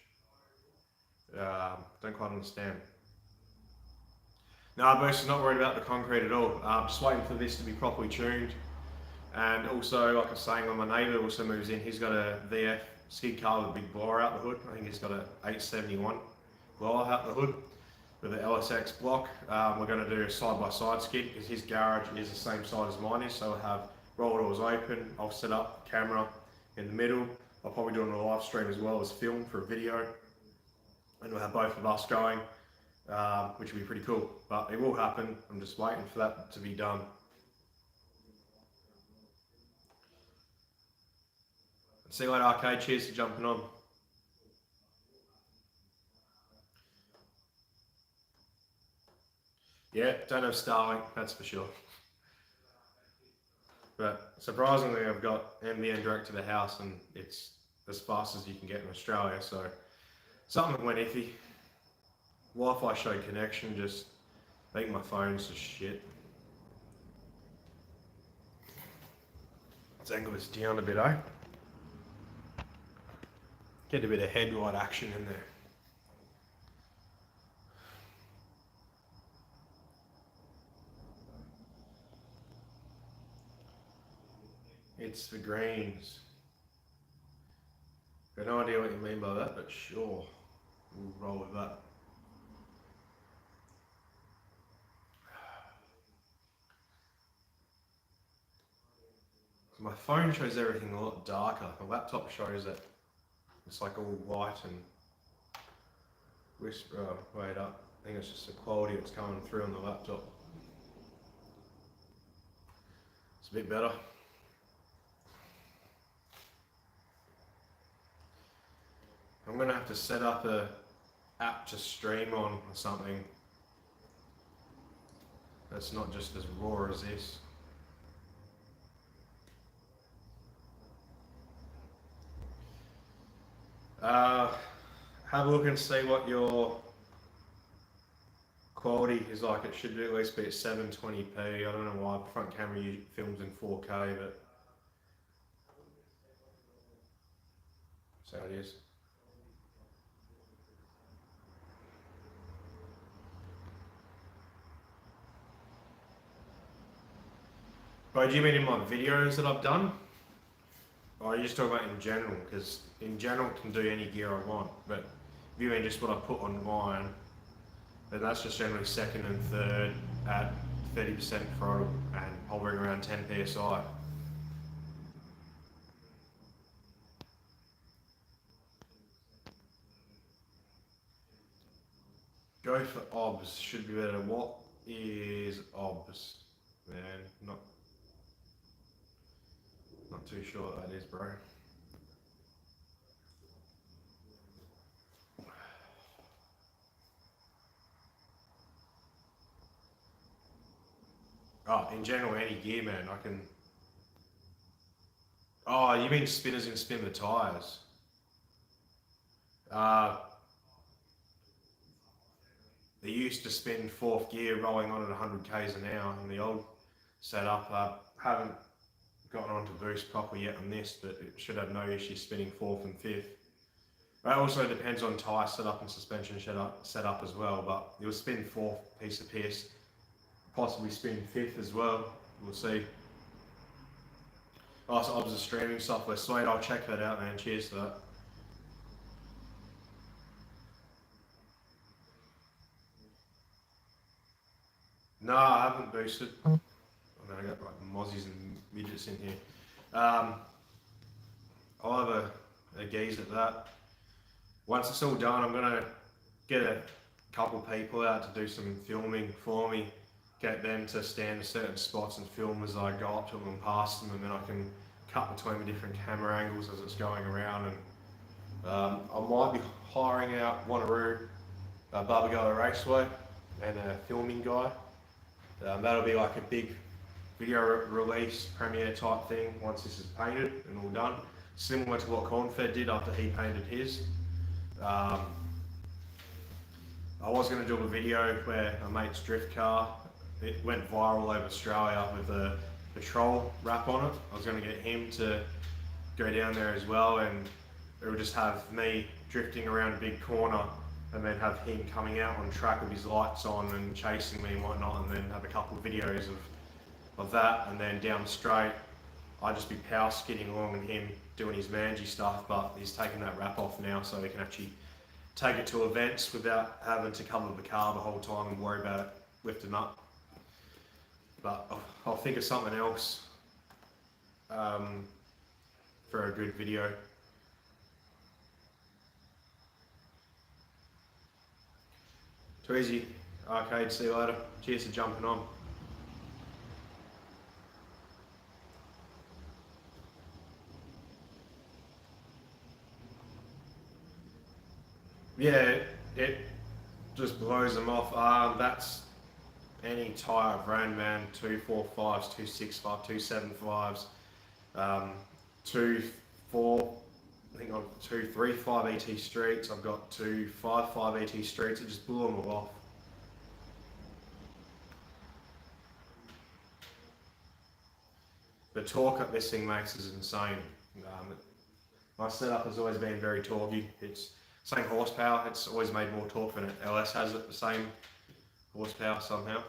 Don't quite understand. No, Bruce, not worried about the concrete at all. Just waiting for this to be properly tuned. And also, like I was saying, when my neighbour also moves in, he's got a VF skid car with a big blower out the hood. I think he's got a 871 blower out the hood with an LSX block. We're going to do a side-by-side skid because his garage is the same side as mine is. So we'll have roller doors open. I'll set up camera in the middle. I'll probably do it on a live stream as well as film for a video. And we'll have both of us going, which will be pretty cool. But it will happen. I'm just waiting for that to be done. See you later, Arcade. Cheers for jumping on. Yeah, don't have Starlink, that's for sure. But surprisingly, I've got NBN direct to the house, and it's as fast as you can get in Australia. So something went iffy. Wi-Fi showed connection, just I think my phone's just shit. Let's angle this down a bit, eh? Get a bit of headlight action in there. It's the greens. Got no idea what you mean by that, but sure, we'll roll with that. My phone shows everything a lot darker. The laptop shows it. It's like all white and whisper. Oh, wait up. I think it's just the quality that's coming through on the laptop. It's a bit better. I'm gonna have to set up a app to stream on or something that's not just as raw as this. Have a look and see what your quality is like. It should at least be at 720p. I don't know why front camera films in 4K, but that's how it is. But do you mean in my videos that I've done? Or are you just talking about in general? Because in general I can do any gear I want, but if you mean just what I put online, then that's just generally second and third at 30% throttle and hovering around 10 psi. Go for OBS, should be better. What is OBS? Man, not too sure what that is, bro. Oh, in general, any gear, man, I can... Oh, you mean spinners and spin the tyres? They used to spin fourth gear rolling on at 100 k's an hour in the old setup. Haven't gotten onto boost properly yet on this, but it should have no issue spinning fourth and fifth. It also depends on tyre setup and suspension setup as well, but you'll spin fourth piece of piss, possibly spin fifth as well. We'll see. Oh, so OBS is streaming software. Sweet, I'll check that out, man. Cheers for that. No, I haven't boosted. I mean, I got like mozzies and midgets in here. I'll have a gaze at that. Once it's all done, I'm gonna get a couple people out to do some filming for me. Get them to stand in certain spots and film as I go up to them and past them, and then I can cut between the different camera angles as it's going around. And I might be hiring out Wanneroo, Barbagallo Raceway, and a filming guy. That'll be like a big video release premiere type thing once this is painted and all done, similar to what Cornfed did after he painted his. I was going to do a video where a mate's drift car, it went viral over Australia with a patrol wrap on it. I was going to get him to go down there as well, and it would just have me drifting around a big corner and then have him coming out on track with his lights on and chasing me and whatnot, and then have a couple of videos of that, and then down the straight I'd just be power skidding along and him doing his mangy stuff, but he's taken that wrap off now so he can actually take it to events without having to cover the car the whole time and worry about it lifting up. But I'll think of something else for a good video. Too easy. Arcade, see you later. Cheers for jumping on. Yeah, it just blows them off. That's any tyre I've ran, man. 245s, 265, 275s, 24. I think I've 235 ET streets. I've got 255 ET streets. It just blew them all off. The torque that this thing makes is insane. My setup has always been very torquey. It's same horsepower. It's always made more torque than LS has it. The same horsepower somehow.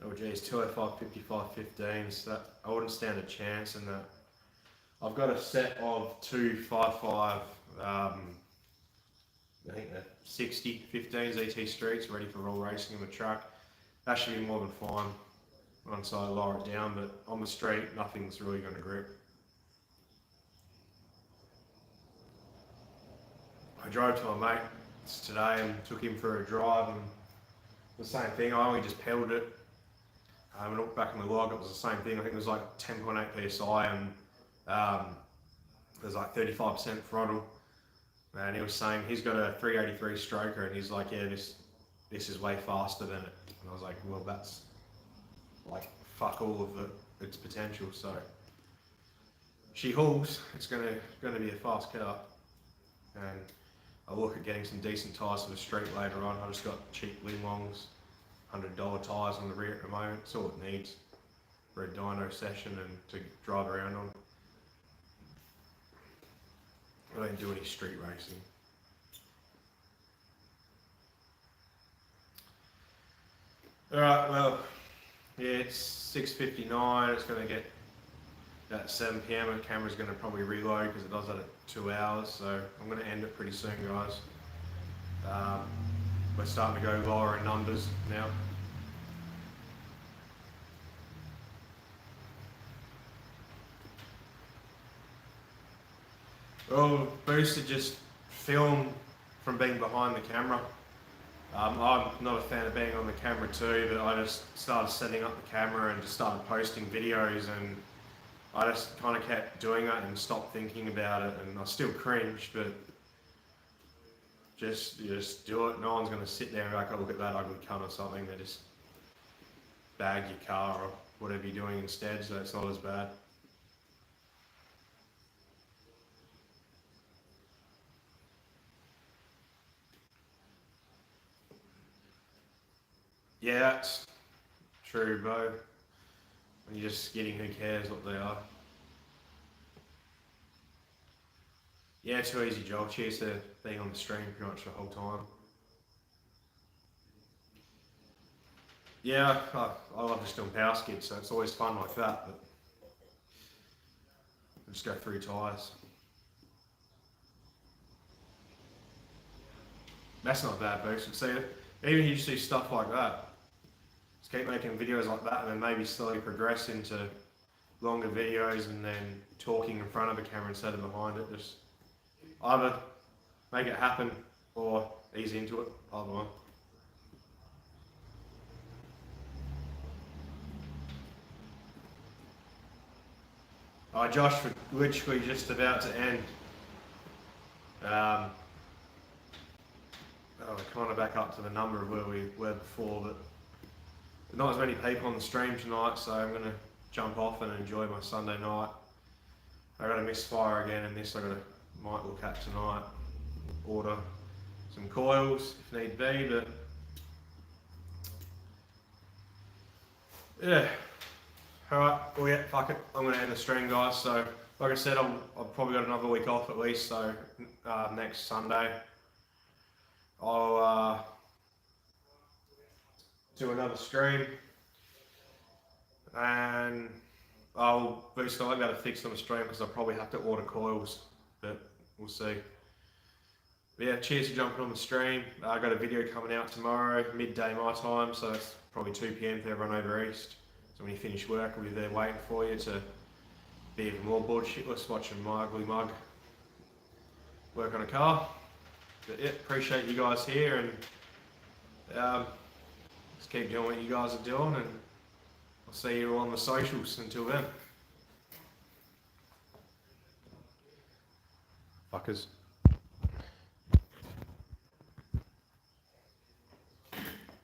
Oh geez, 205, 55, 15s. That I wouldn't stand a chance in that. I've got a set of 255. I think they're 60 15s ET Streets ready for roll racing in the truck. That should be more than fine once I lower it down, but on the street nothing's really going to grip. I drove to my mate's today and took him for a drive, and the same thing. I only just pedalled it. I looked back in the log, it was the same thing. I think it was like 10.8 psi and it was like 35% throttle. And he was saying he's got a 383 stroker, and he's like, yeah, this is way faster than it. And I was like, well, that's like fuck all of its potential. So she hauls. It's gonna be a fast car, and I'll look at getting some decent tyres for the street later on. I just got cheap Linglongs, $100 tyres on the rear at the moment. It's all it needs for a dyno session and to drive around on. I don't do any street racing. Alright, well, yeah, it's 6:59. It's going to get at 7 PM. The camera's going to probably reload because it does that at 2 hours. So I'm going to end it pretty soon, guys. We're starting to go lower in numbers now. Well, booster just film from being behind the camera. I'm not a fan of being on the camera too, but I just started setting up the camera and just started posting videos, and I just kind of kept doing it and stopped thinking about it, and I still cringe, but you just do it. No one's going to sit there and be like, oh, look at that ugly cunt or something. They just bag your car or whatever you're doing instead, so it's not as bad. Yeah, that's true, bro. When you're just skidding, who cares what they are? Yeah, too easy, Joel. Cheers to being on the stream pretty much the whole time. Yeah, I love just doing power skids, so it's always fun like that, but I just go through tyres. That's not bad, boost. See, even you see stuff like that. Just keep making videos like that, and then maybe slowly progress into longer videos and then talking in front of the camera instead of behind it. Just either make it happen or ease into it, either one. Josh, we're literally just about to end. We're kind of back up to the number of where we were before, but not as many people on the stream tonight, so I'm going to jump off and enjoy my Sunday night. I got a misfire again in this. Might look at tonight. Order some coils if need be, but yeah. Alright, well yeah, fuck it. I'm going to end the stream, guys. So, like I said, I've probably got another week off at least, so next Sunday I'll do another stream, and I'll be able to fix on the stream because I'll probably have to order coils, but we'll see. But yeah, cheers for jumping on the stream. I got a video coming out tomorrow, midday my time, so it's probably 2 PM for everyone over east. So when you finish work, I'll be there waiting for you to be even more bored shitless watching my ugly mug work on a car. But yeah, appreciate you guys here, and just keep doing what you guys are doing, and I'll see you all on the socials. Until then. Fuckers.